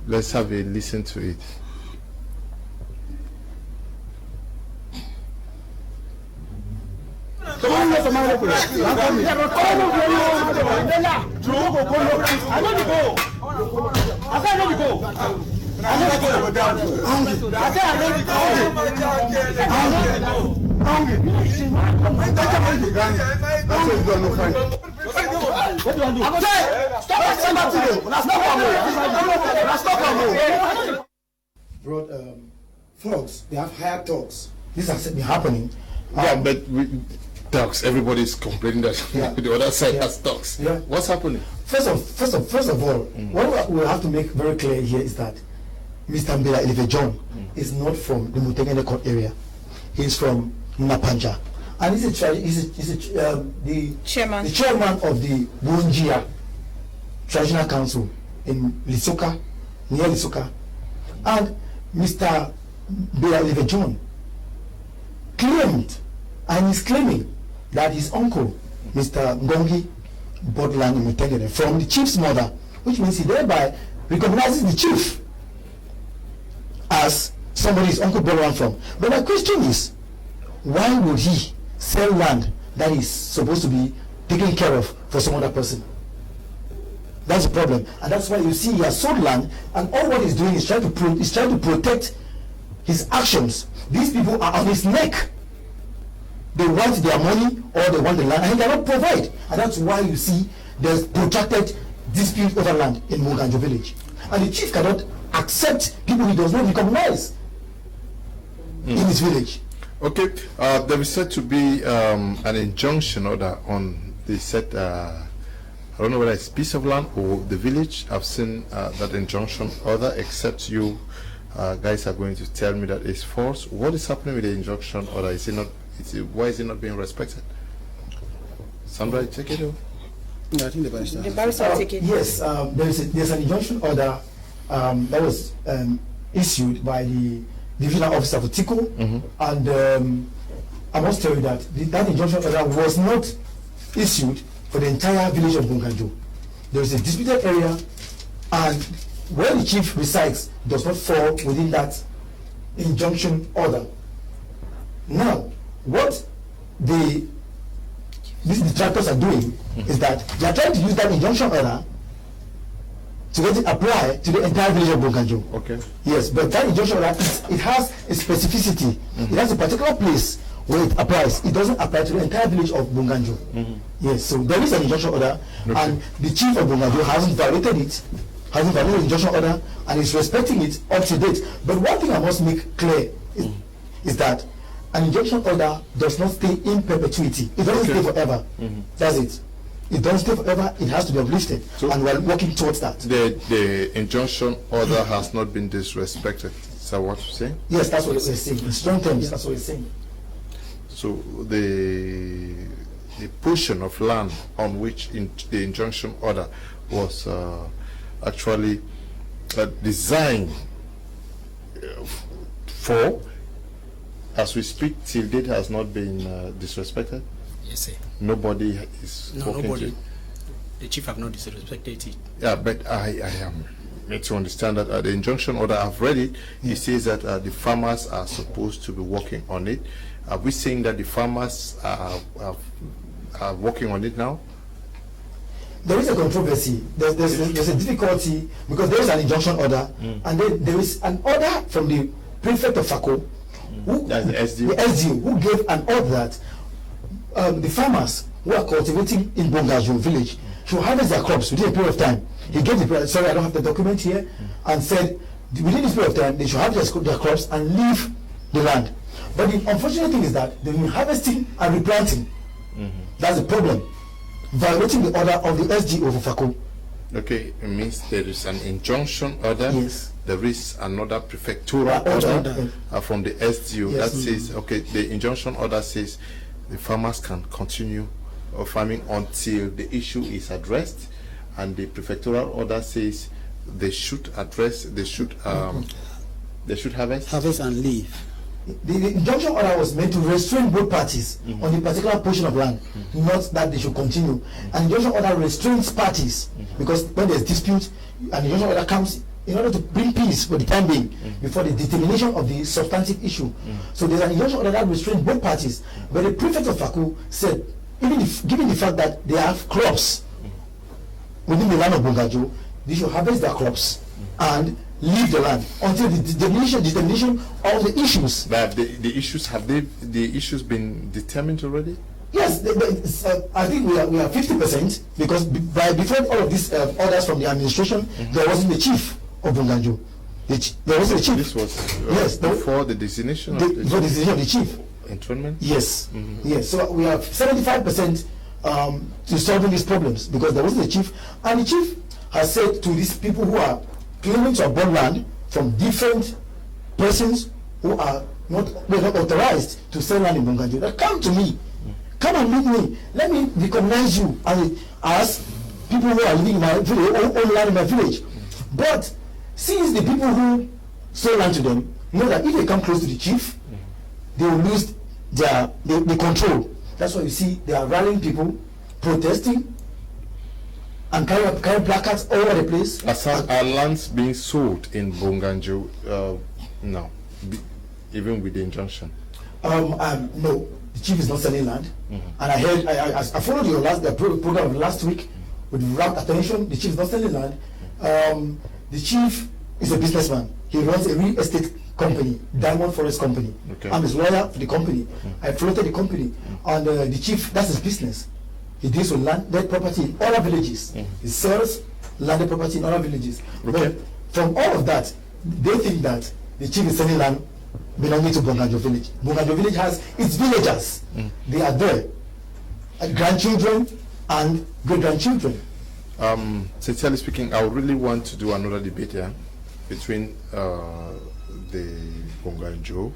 Let's have a listen to it. Brought thugs, they have hired thugs. This has been happening. Yeah, but thugs, everybody's complaining that the other side has thugs. Yeah. What's happening? First of all, what we have to make very clear here is that Mr. Mbela Elive John is not from the Mutengene court area. He's from Napanja, and he's the chairman of the Bunjia Traditional Council in Lisoka, near Lisoka. And Mr. Mbela Elive John claimed, and is claiming, that his uncle, Mr. Ngongi, bought land in Mutengene from the chief's mother, which means he thereby recognizes the chief as somebody his uncle bought land from. But my question is, why would he sell land that is supposed to be taken care of for some other person? That's the problem, and that's why you see he has sold land, and all what he's doing is trying to protect his actions. These people are on his neck. They want their money or they want the land, and he cannot provide. And that's why you see there's protracted dispute over land in Boganjo village. And the chief cannot accept people he does not recognize in his village. Okay, there is said to be an injunction order on the set, I don't know whether it's piece of land or the village. I've seen that injunction order, except you guys are going to tell me that it's false. What is happening with the injunction order? Is it not? Why is it not being respected? Somebody take it over. No, I think the barrister. The barrister take it. Yes, there's an injunction order that was issued by the divisional officer for Tico, and I must tell you that that injunction order was not issued for the entire village of Boganjo. There is a disputed area, and where the chief resides does not fall within that injunction order. Now, what these detractors are doing is that they are trying to use that injunction order to get it applied to the entire village of Boganjo. Okay. Yes, but that injunction order, it has a specificity. It has a particular place where it applies. It doesn't apply to the entire village of Boganjo. Yes, so there is an injunction order, and the chief of Boganjo hasn't violated it, hasn't violated the injunction order, and is respecting it up to date. But one thing I must make clear is that an injunction order does not stay in perpetuity. It doesn't stay forever. That's it. It doesn't stay forever. It has to be uplifted, so and we're working towards that. The injunction order has not been disrespected. Is that what you're saying? Yes, that's what we're saying. In strong terms, that's what we're saying. So the portion of land on which the injunction order was actually designed for, as we speak, till date has not been disrespected. Yes, sir. Nobody is. No, nobody. The chief have not disrespected it. Yeah, but I am made to understand that the injunction order, I've read it. It says that the farmers are supposed to be working on it. Are we saying that the farmers are working on it now? There is a controversy. There's a difficulty because there is an injunction order, and then there is an order from the prefect of Fako, the SDU, who gave an order that the farmers who are cultivating in Boganjo village should harvest their crops within a period of time. He gave the period, sorry, I don't have the document here, and said within this period of time they should harvest their crops and leave the land. But the unfortunate thing is that they've been harvesting and replanting. That's the problem. Violating the order of the SGO of Fako. Okay, it means there is an injunction order. Yes. There is another prefectural order from the SGO that says, okay, the injunction order says the farmers can continue farming until the issue is addressed, and the prefectural order says they should address, they should harvest and leave. The injunction order was meant to restrain both parties on the particular portion of land, not that they should continue. An injunction order restrains parties because when there's dispute, an injunction order comes in order to bring peace for the time being before the determination of the substantive issue. So there's an injunction order that restrains both parties. But the prefect of Faku said, even if, given the fact that they have crops within the land of Boganjo, they should harvest their crops and leave the land until the determination of the issues. But the issues, have the issues been determined already? Yes, I think we are 50% because before all of these orders from the administration, there wasn't the chief of Boganjo. There was a chief. This was before the designation of the chief. Enthronement? Yes. Yes. So we have 75% to solving these problems because there wasn't a chief, and the chief has said to these people who are claiming to have bought land from different persons who are not authorized to sell land in Boganjo, that come to me, come and meet me, let me recognize you as people who are living in my village, own land in my village. But since the people who sold land to them know that if they come close to the chief, they will lose the control. That's why you see they are rallying people, protesting, and carrying placards all over the place. Are lands being sold in Boganjo now, even with the injunction? No, the chief is not selling land. And I heard, I followed your program of last week with rapt attention. The chief is not selling land. The chief is a businessman. He runs a real estate company, Diamond Forest Company. Okay. I'm his lawyer for the company. I floated the company, and the chief, that's his business. He deals with landed property in other villages. He sells landed property in other villages. Okay. But from all of that, they think that the chief is selling land belonging to Boganjo village. Boganjo village has its villagers. They are there, grandchildren and great-grandchildren. Sincerely speaking, I would really want to do another debate here between the Boganjo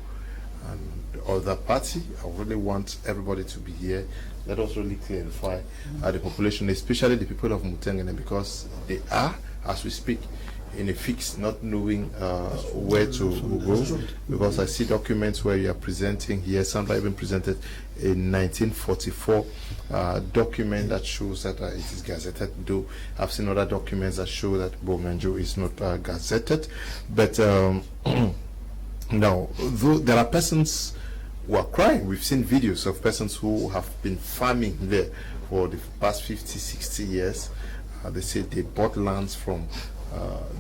and the other party. I really want everybody to be here. Let us really clarify the population, especially the people of Mutengene, because they are, as we speak, in a fix, not knowing where to go, because I see documents where you are presenting here. Sandra even presented a 1944 document that shows that it is gazetted, though I've seen other documents that show that Boganjo is not gazetted. But now, though there are persons who are crying. We've seen videos of persons who have been farming there for the past 50, 60 years. They say they bought lands from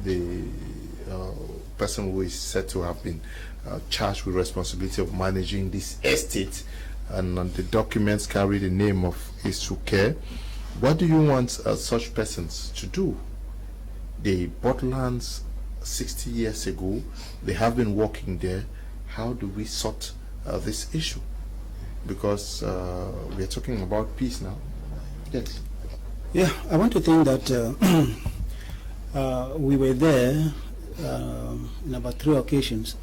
the person who is said to have been charged with responsibility of managing this estate, and the documents carry the name of Fcfa. What do you want such persons to do? They bought lands 60 years ago. They have been working there. How do we sort this issue? Because we are talking about peace now. Yes. Yeah, I want to think that we were there in about 3 occasions,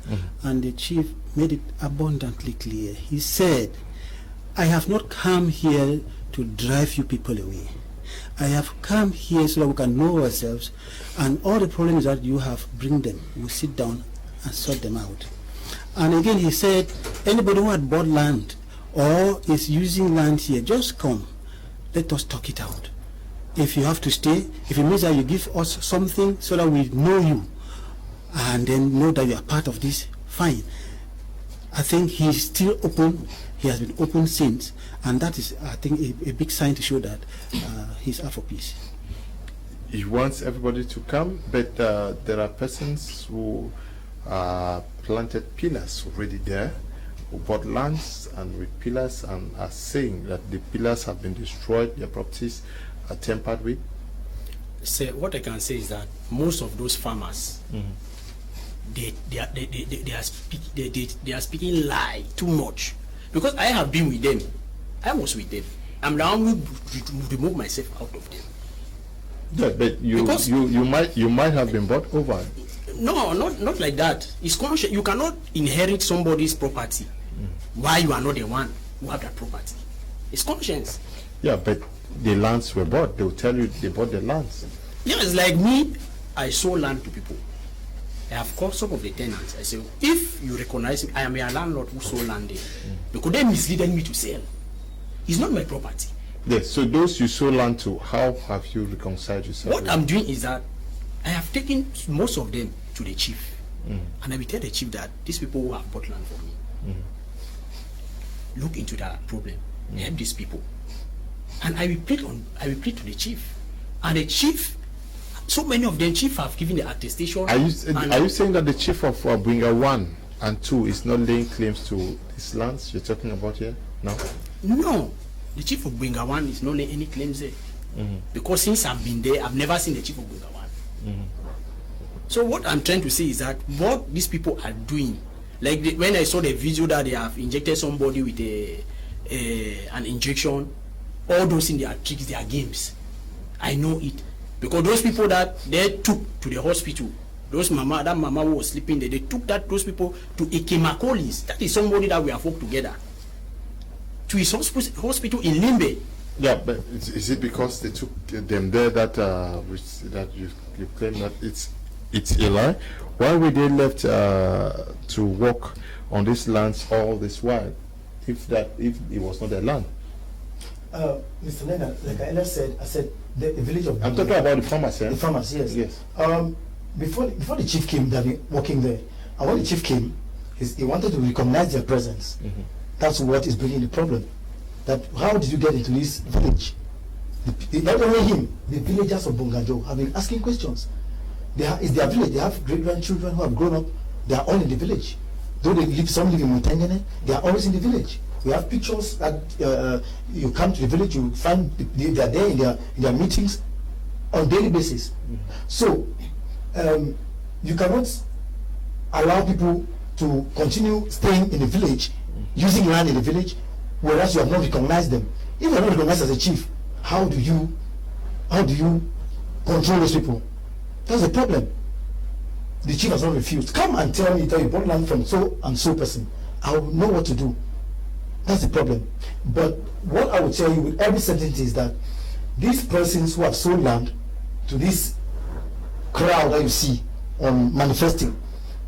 and the chief made it abundantly clear. He said, I have not come here to drive you people away. I have come here so that we can know ourselves, and all the problems that you have, bring them. We'll sit down and sort them out. And again he said, anybody who had bought land or is using land here, just come. Let us talk it out. If you have to stay, if it means that you give us something so that we know you and then know that you are part of this, fine. I think he's still open. He has been open since, and that is, I think, a big sign to show that he's up for peace. He wants everybody to come, but there are persons who planted pillars already there, who bought lands and with pillars, and are saying that the pillars have been destroyed, their properties are tampered with. So what I can say is that most of those farmers, they are speaking lie too much, because I have been with them. I was with them. I'm now going to remove myself out of them. Yeah, but you might have been bought over. No, not like that. It's conscious. You cannot inherit somebody's property while you are not the one who have that property. It's conscience. Yeah, but the lands were bought. They will tell you they bought the lands. Yeah, it's like me. I sold land to people. I have called some of the tenants. I say, if you recognize me, I am a landlord who sold land there, because they misled me to sell. It's not my property. Yes. So those you sold land to, how have you reconciled yourself? What I'm doing is that I have taken most of them to the chief, and I will tell the chief that these people who have bought land for me, look into that problem, help these people, and I will plead to the chief, and the chief. So many of them chief have given the attestation. Are you saying that the chief of Bringa 1 and 2 is not laying claims to these lands you're talking about here? No. No, the chief of Bringa 1 is not laying any claims there, because since I've been there, I've never seen the chief of Bringa 1. So what I'm trying to say is that what these people are doing, like when I saw the video that they have injected somebody with an injection, all those in their tricks, their games, I know it. Because those people that they took to the hospital, that mama who was sleeping there, they took those people to a Kmer. That is somebody that we have worked together, to his hospital in Limbe. Yeah, but is it because they took them there that you claim that it's a lie? Why were they left to work on these lands all this while, if it was not their land? Mr. Leonard, like I said, the village of... I'm talking about the farmers, eh? The farmers, yes. Yes. Before the chief came, they've been working there. And when the chief came, he wanted to recognize their presence. That's what is bringing the problem. That how did you get into this village? Not only him, the villagers of Boganjo have been asking questions. It's their village. They have great-grandchildren who have grown up. They are all in the village. Though some live in Mutengene, they are always in the village. We have pictures that you come to the village, you find they are there in their meetings on a daily basis. So you cannot allow people to continue staying in the village, using land in the village, whereas you have not recognized them. If you are not recognized as a chief, how do you control those people? That's the problem. The chief has not refused. Come and tell me that you bought land from so and so person. I will know what to do. That's the problem. But what I will tell you with every certainty is that these persons who have sold land to these crowd that you see on manifesting,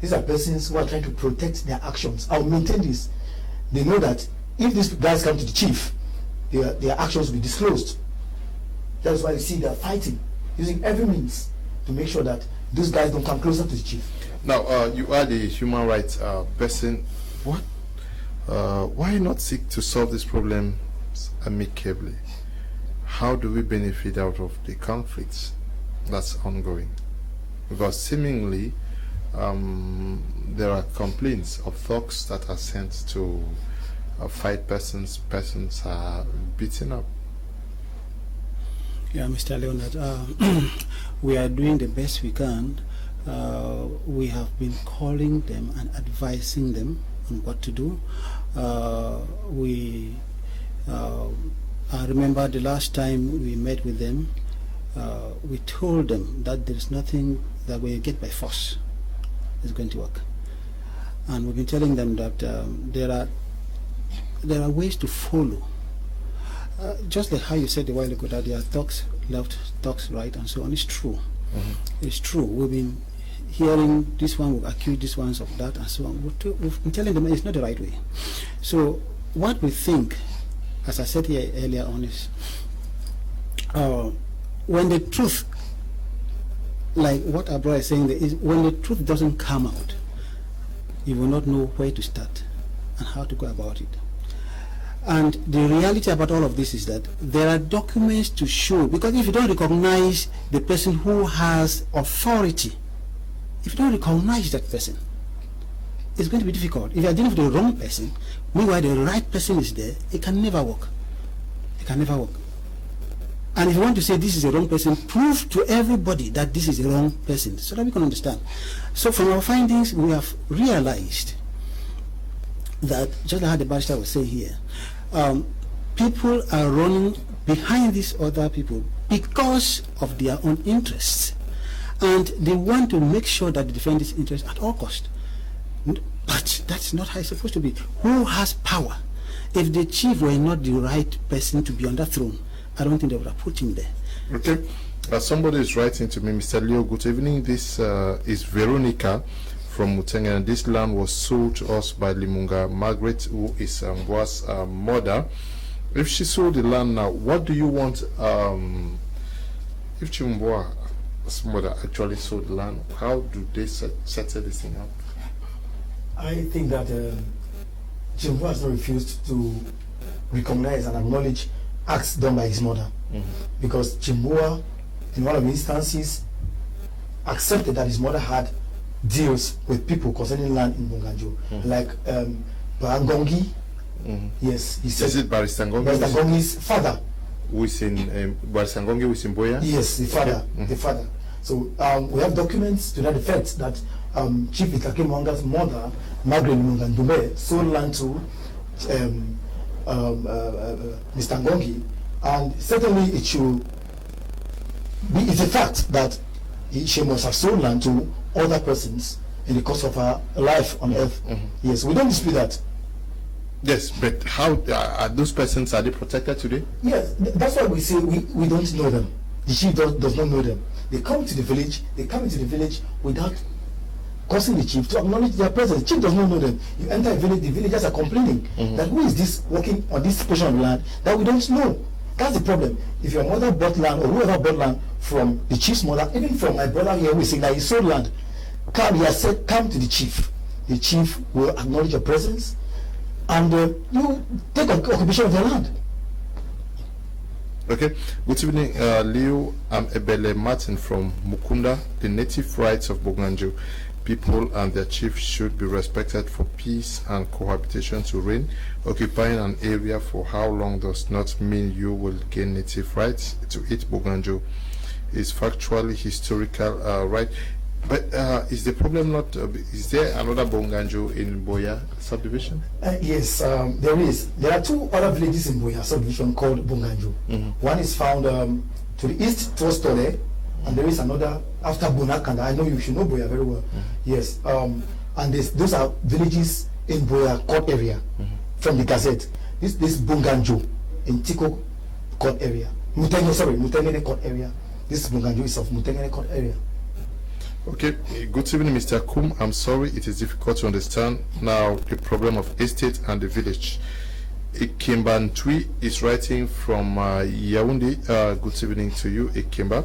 these are persons who are trying to protect their actions. I'll maintain this. They know that if these guys come to the chief, their actions will be disclosed. That's why you see they're fighting, using every means to make sure that those guys don't come closer to the chief. Now, you are the human rights person. Why not seek to solve this problem amicably? How do we benefit out of the conflicts that's ongoing? Because seemingly there are complaints of thugs that are sent to fight persons are beaten up. Yeah, Mr. Leonard, we are doing the best we can. We have been calling them and advising them on what to do. I remember the last time we met with them, we told them that there is nothing that we get by force is going to work. And we've been telling them that there are ways to follow. Just like how you said a while ago that there are talks left, talks right, and so on. It's true. It's true. We've been hearing this one will accuse this one of that, and so on. We've been telling them it's not the right way. So what we think, as I said here earlier on, is when the truth, like what our brother is saying, is when the truth doesn't come out, you will not know where to start and how to go about it. And the reality about all of this is that there are documents to show, because if you don't recognize the person who has authority, if you don't recognize that person, it's going to be difficult. If you are dealing with the wrong person, meanwhile the right person is there, it can never work. It can never work. And if you want to say this is the wrong person, prove to everybody that this is the wrong person, so that we can understand. So from our findings, we have realized that, just like how the barrister was saying here, people are running behind these other people because of their own interests, and they want to make sure that they defend this interest at all cost. But that's not how it's supposed to be. Who has power? If the chief were not the right person to be on that throne, I don't think they would have put him there. Okay. Somebody is writing to me, Mr. Leo, good evening. This is Veronica from Mutengene. This land was sold to us by Limunga Margaret, who is Mboa's mother. If she sold the land now, what do you want? If Mboa's mother actually sold the land, how do they settle this thing out? I think that Chimboa has not refused to recognize and acknowledge acts done by his mother, because Chimboa, in one of the instances, accepted that his mother had deals with people concerning land in Boganjo, like Barangongi. Yes, he said. Is it Baristangongi? Baristangongi's father. Who is in Baristangongi, who is in Boya? Yes, the father. Okay. The father. So we have documents to that effect that Chief Itake Mwanga's mother, Margaret Mungandume, sold land to Mr. Ngongi, and certainly it should be, it's a fact that she must have sold land to other persons in the course of her life on earth. Yes, we don't dispute that. Yes, but how are those persons, are they protected today? Yes, that's why we say we don't know them. The chief does not know them. They come to the village, they come into the village without causing the chief to acknowledge their presence. The chief does not know them. You enter a village, the villagers are complaining that who is this working on this portion of land that we don't know. That's the problem. If your mother bought land, or whoever bought land from the chief's mother, even from my brother here who is saying that he sold land, he has said, come to the chief. The chief will acknowledge your presence, and you take occupation of the land. Okay. Good evening, Leo. I'm Ebele Martin from Mukunda. The native rights of Boganjo people and their chief should be respected for peace and cohabitation to reign. Occupying an area for how long does not mean you will gain native rights. To eat Boganjo is factually historical right. But is the problem not, is there another Boganjo in Boya subdivision? Yes, there is. There are two other villages in Boya subdivision called Boganjo. One is found to the east towards Tole, and there is another after Bonakanda. I know you should know Boya very well. Yes, and those are villages in Boya court area from the Gazette. This Boganjo in Tiko court area. Mutengene court area. This Boganjo is of Mutengene court area. Okay, good evening, Mr. Kum. I'm sorry, it is difficult to understand now the problem of estate and the village. Ikemba Ntwi is writing from Yaoundé. Good evening to you, Ikemba.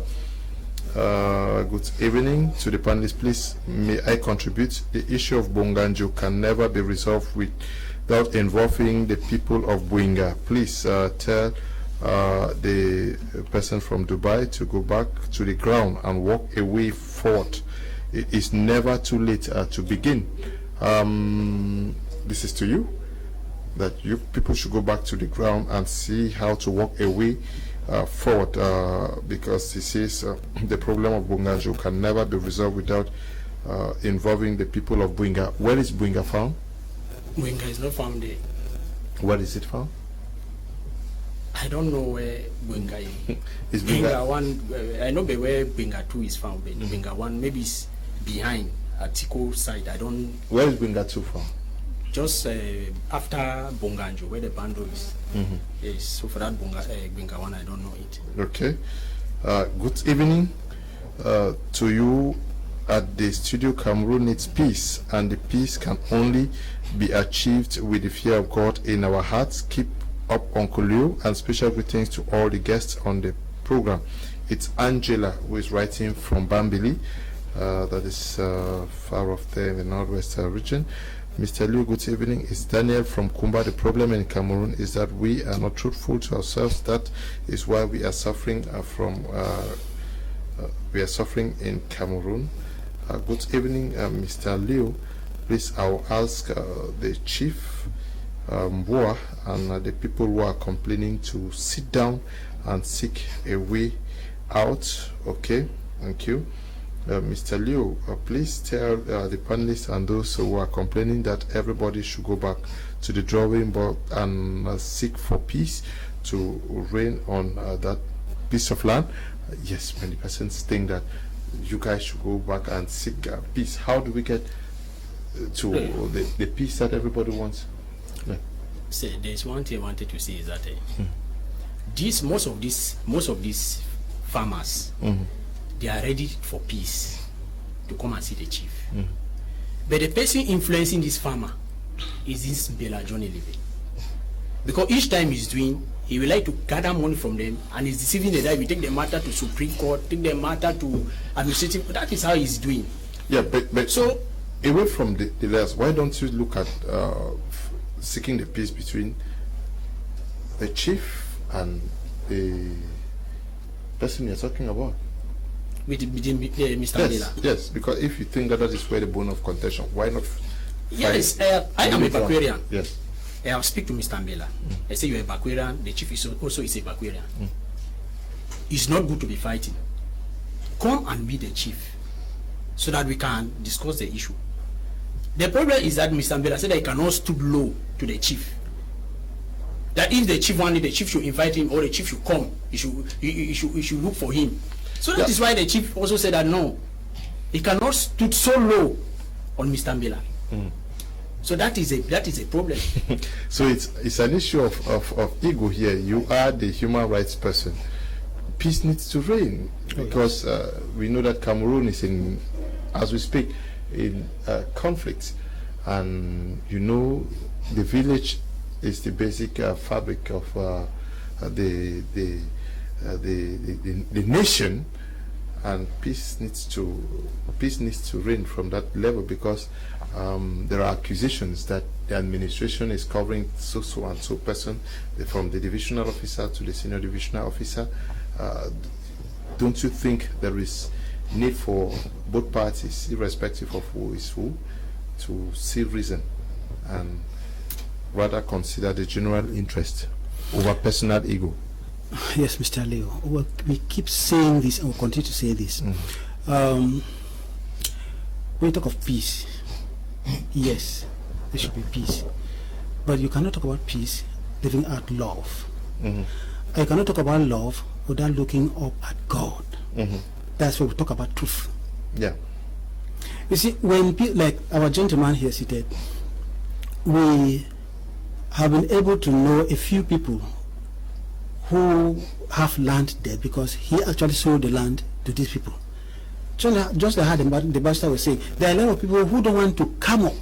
Good evening to the panelists. Please, may I contribute? The issue of Boganjo can never be resolved without involving the people of Buinga. Please tell the person from Dubai to go back to the ground and walk away forward. It is never too late to begin. This is to you, that you people should go back to the ground and see how to walk away forward, because he says the problem of Boganjo can never be resolved without involving the people of Buinga. Where is Buinga found? Buinga is not found there. Where is it found? I don't know where Buinga is. Is Buinga 1, I know where Buinga 2 is found, but Buinga 1 maybe is behind Atiko side. I don't. Where is Buinga 2 found? Just after Boganjo, where the bando is. Yes, so for that Buinga 1, I don't know it. Okay. Good evening to you at the studio. Cameroon needs peace, and the peace can only be achieved with the fear of God in our hearts. Keep up, Uncle Leo, and special greetings to all the guests on the program. It's Angela who is writing from Bambili, that is far off there in the northwest region. Mr. Leo, good evening. It's Daniel from Kumba. The problem in Cameroon is that we are not truthful to ourselves. That is why we are suffering in Cameroon. Good evening, Mr. Leo. Please, I will ask the chief Mboa and the people who are complaining to sit down and seek a way out. Okay, thank you. Mr. Leo, please tell the panelists and those who are complaining that everybody should go back to the drawing board and seek for peace to reign on that piece of land. Yes, many persons think that you guys should go back and seek peace. How do we get to the peace that everybody wants? So there's one thing I wanted to say is that most of these farmers, they are ready for peace to come and see the chief. But the person influencing this farmer is this Bella Johnny Levy. Because each time he's doing, he will like to gather money from them, and he's deceiving the guy. We take the matter to Supreme Court, take the matter to administrative. That is how he's doing. Yeah, but so away from the layers, why don't you look at seeking the peace between the chief and the person you're talking about? With Mr. Bella. Yes, because if you think that is where the bone of contention, why not? Yes, I am a Bakwarian. Yes. I'll speak to Mr. Mbela. I say you're a Bakwarian, the chief is also a Bakwarian. It's not good to be fighting. Come and be the chief so that we can discuss the issue. The problem is that Mr. Mbela said that he cannot stoop low to the chief. That if the chief wanted, the chief should invite him, or the chief should come. He should look for him. So that is why the chief also said that no, he cannot stoop so low on Mr. Mbela. So that is a problem. So it's an issue of ego here. You are the human rights person. Peace needs to reign, because we know that Cameroon is in, as we speak, in conflict, and you know the village is the basic fabric of the nation, and peace needs to reign from that level, because there are accusations that the administration is covering so and so person, from the divisional officer to the senior divisional officer. Don't you think there is need for both parties, irrespective of who is who, to see reason and rather consider the general interest over personal ego? Yes, Mr. Leo. Well, we keep saying this and we'll continue to say this. When you talk of peace, yes, there should be peace. But you cannot talk about peace living out love. You cannot talk about love without looking up at God. That's where we talk about truth. Yeah. You see, when like our gentleman here seated, we have been able to know a few people who have land there because he actually sold the land to these people. just like how the master was saying, there are a lot of people who don't want to come up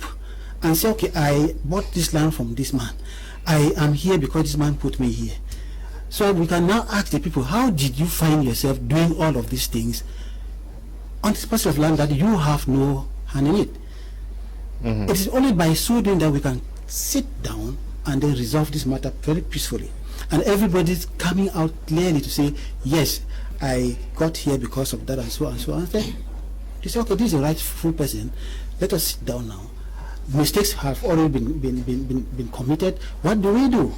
and say, okay, I bought this land from this man. I am here because this man put me here. So we can now ask the people, how did you find yourself doing all of these things on this piece of land that you have no hand in it? It is only by so doing that we can sit down and then resolve this matter very peacefully. And everybody's coming out clearly to say, yes, I got here because of that and so on and so on. And then you say, okay, this is a rightful person. Let us sit down now. Mistakes have already been committed. What do we do?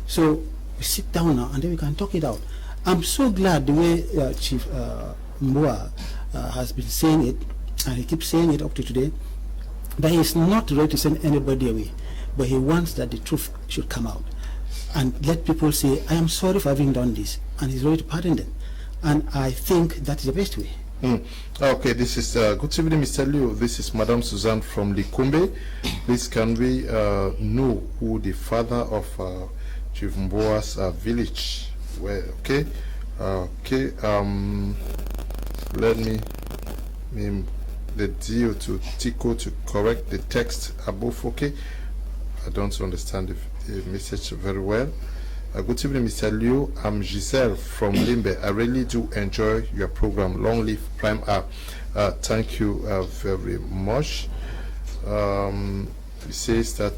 So we sit down now and then we can talk it out. I'm so glad the way Chief Mboa has been saying it, and he keeps saying it up to today, that he's not ready to send anybody away, but he wants that the truth should come out and let people say, I am sorry for having done this, and he's ready to pardon them. And I think that is the best way. Okay, this is good evening, Mr. Liu. This is Madame Suzanne from Likumbe. Please, can we know who the father of Chief Mboa's village were? Okay, let me the deal to Tico to correct the text above. Okay, I don't understand the message very well. Good evening, Mr. Liu. I'm Giselle from Limbe. I really do enjoy your program. Long live Prime App. Thank you very much. He says that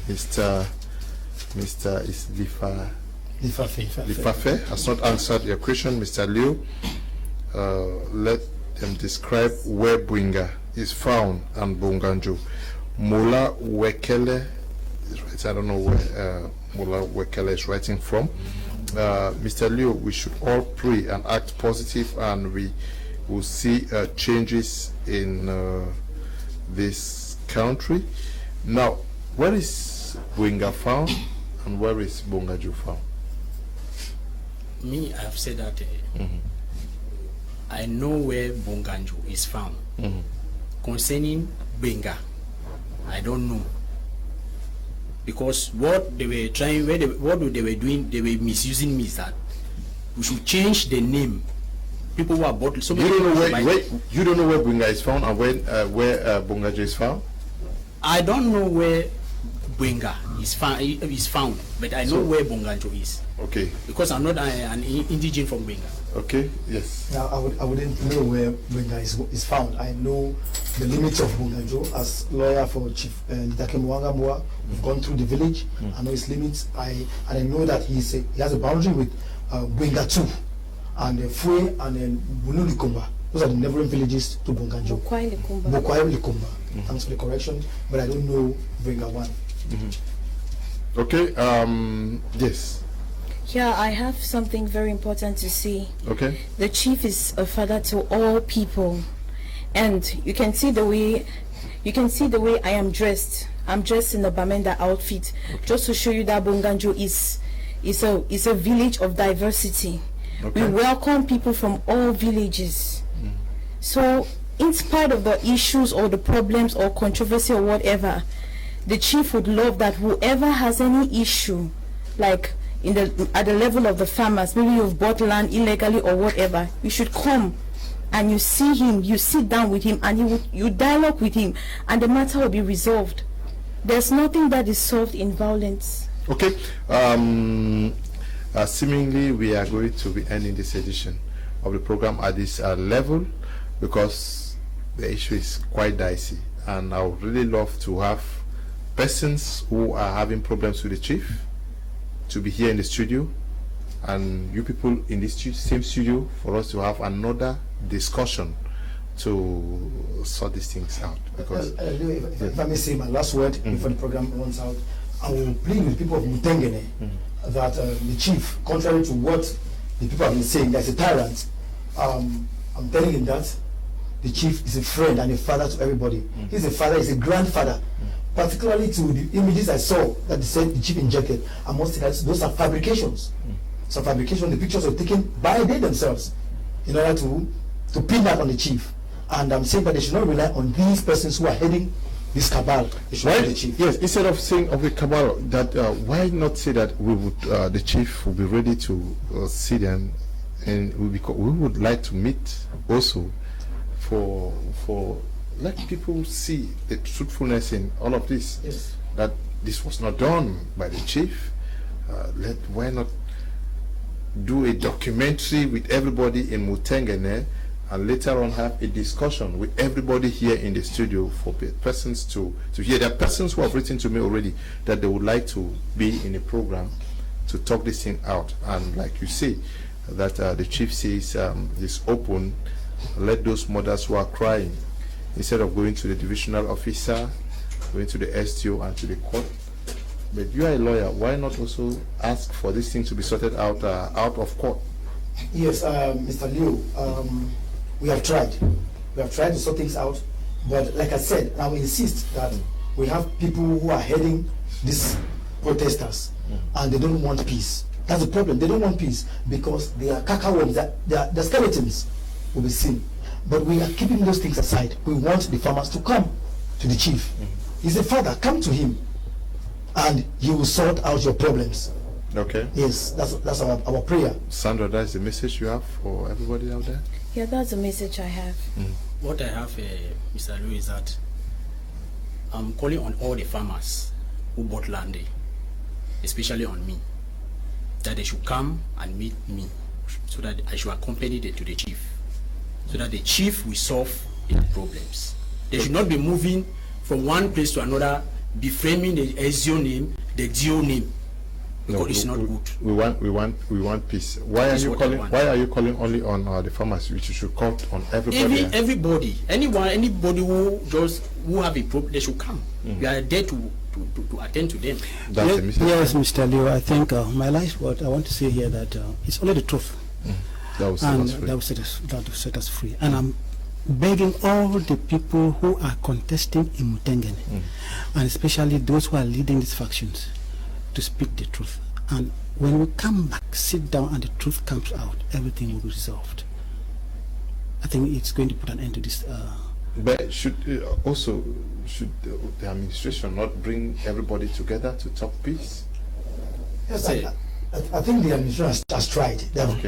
Mr. is Lifafe has not answered your question, Mr. Liu. Let them describe where Bwinga is found and Boganjo. Mola Wekele is right. I don't know where Mola Wekele is writing from. Mr. Liu, we should all pray and act positive, and we will see changes in this country. Now, where is Bwinga found and where is Boganjo found? Me, I have said that I know where Boganjo is found. Concerning Bwinga, I don't know. Because what they were trying, what they were doing, they were misusing me, that we should change the name. People who are bought. So you don't know where you don't know where Bwinga is found and where Boganjo is found? I don't know where Bwinga is found, but I know where Boganjo is. Okay. Because I'm not an indigene from Bwinga. Okay. Yes. Now I wouldn't know where Bwinga is found. I know the limits of Boganjo as lawyer for Chief Ndakemwanga Moa. We've gone through the village. I know his limits. I know that he has a boundary with Bwinga 2 and Fue and then Bululikumba. Those are the neighboring villages to Boganjo. Bokwai Likumba. Thanks for the correction, but I don't know Bwinga 1. Okay. Yes. Yeah, I have something very important to say. Okay. The chief is a father to all people, and you can see the way I am dressed. I'm dressed in a Bamenda outfit, just to show you that Boganjo is a village of diversity. We welcome people from all villages. So, in spite of the issues or the problems or controversy or whatever, the chief would love that whoever has any issue, like at the level of the farmers, maybe you've bought land illegally or whatever, you should come and you see him, you sit down with him, and you dialogue with him, and the matter will be resolved. There's nothing that is solved in violence. Okay. Seemingly we are going to be ending this edition of the program at this level, because the issue is quite dicey, and I would really love to have persons who are having problems with the chief to be here in the studio, and you people in this same studio, for us to have another discussion to sort these things out. Because if I may say my last word before the program runs out, I will plead with people of Mutengene that the chief, contrary to what the people have been saying, there's a tyrant. I'm telling him that the chief is a friend and a father to everybody. He's a father, he's a grandfather. Particularly to the images I saw that they said the chief injected, I must say that those are fabrications. Some fabrication, the pictures were taken by they themselves in order to pin that on the chief. And I'm saying that they should not rely on these persons who are heading this cabal. They should the chief. Yes, instead of saying of the cabal, that why not say that we would the chief will be ready to see them, and we would like to meet also for let people see the truthfulness in all of this. Yes. That this was not done by the chief. Why not do a documentary with everybody in Mutengene, and later on have a discussion with everybody here in the studio for persons to hear. There are persons who have written to me already that they would like to be in a program to talk this thing out. And like you say, that the chief says is open. Let those mothers who are crying, instead of going to the divisional officer, going to the STO and to the court. But you are a lawyer. Why not also ask for this thing to be sorted out of court? Yes, Mr. Leo, we have tried. We have tried to sort things out. But like I said, I will insist that we have people who are heading these protesters and they don't want peace. That's the problem. They don't want peace because they are cacaworms, the skeletons will be seen. But we are keeping those things aside. We want the farmers to come to the chief. He's a father. Come to him and he will sort out your problems. Okay. Yes, that's our prayer. Sandra, that's the message you have for everybody out there? Yeah, that's the message I have. What I have, Mr. Lou, is that I'm calling on all the farmers who bought land, especially on me, that they should come and meet me so that I should accompany them to the chief, so that the chief will solve their problems. They should not be moving from one place to another, beframing the SEO name, the DO name, because it's not good. We want peace. Why are you calling only on the farmers? Which you should call on everybody. Everybody, anybody who have a problem, they should come. We are there to attend to them. Yes, Mr. Leo, I think my last word I want to say here that it's only the truth. That will set us free. And I'm begging all the people who are contesting in Mutengene, and especially those who are leading these factions, to speak the truth. And when we come back, sit down and the truth comes out, everything will be resolved. I think it's going to put an end to this. But should the administration not bring everybody together to talk peace? Yes, I think the administration has tried. They've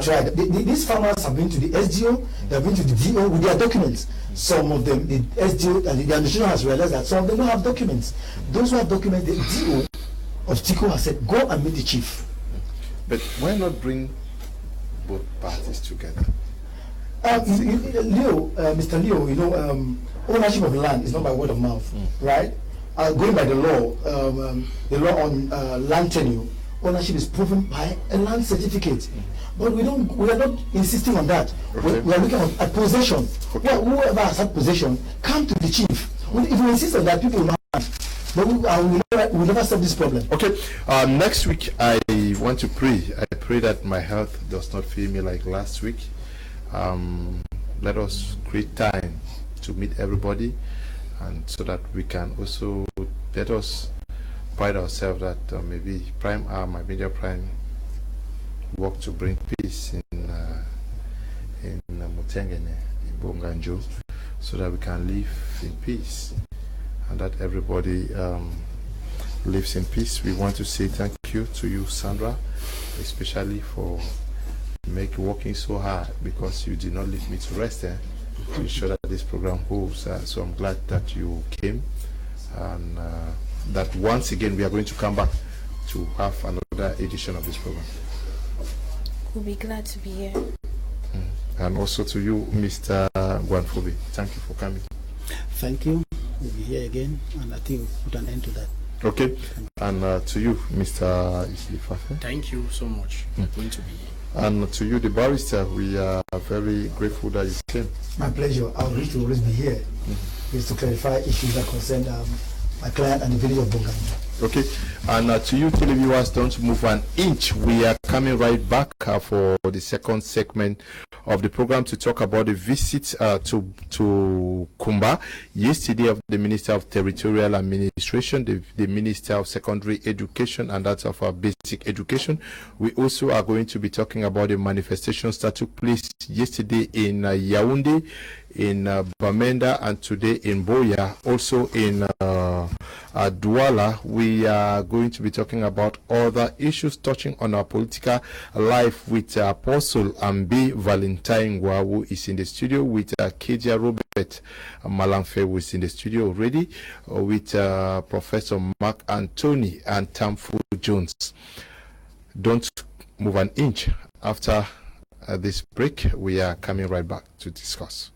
tried. These farmers have been to the SDO, they've been to the DO with their documents. Some of them, the SDO and the administration has realized that some of them don't have documents. Those who have documents, the DO of Tico has said, go and meet the chief. But why not bring both parties together? Mr. Leo, you know, ownership of land is not by word of mouth, right? Going by the law on land tenure, ownership is proven by a land certificate. But we are not insisting on that. Okay. We are looking at possession. Okay. Well, whoever has had possession, come to the chief. If we insist on that, people will not have. But we'll never solve this problem. Okay. Next week, I want to pray. I pray that my health does not fail me like last week. Let us create time to meet everybody, and so that we can also let us pride ourselves that maybe Prime R, my media Prime, work to bring peace in Mutengene, in Boganjo, so that we can live in peace and that everybody lives in peace. We want to say thank you to you, Sandra, especially for working so hard, because you did not leave me to rest to ensure that this program holds. So I'm glad that you came, and that once again we are going to come back to have another edition of this program. We'll be glad to be here. And also to you, Mr. Guanfobi, thank you for coming. Thank you. We'll be here again, and I think we'll put an end to that. Okay. And to you, Mr. Islifafe. Thank you so much for going to be here. And to you, the barrister, we are very grateful that you came. My pleasure. I wish to always be here, is to clarify issues that concern my client and the village of Boganjo. Okay, and to you televiewers, don't move an inch. We are coming right back for the second segment of the program to talk about the visit to Kumba yesterday of the Minister of Territorial Administration, the Minister of Secondary Education, and that's of our basic education. We also are going to be talking about the manifestations that took place yesterday in Yaoundé, in Bamenda, and today in Boya, also in Douala. We are going to be talking about other issues touching on our political life with Apostle Ambi Valentine Gwa, who is in the studio, with Kedia Robert Malamfe, who is in the studio already, with Professor Mark Anthony and Tamfu Jones. Don't move an inch. After this break, we are coming right back to discuss.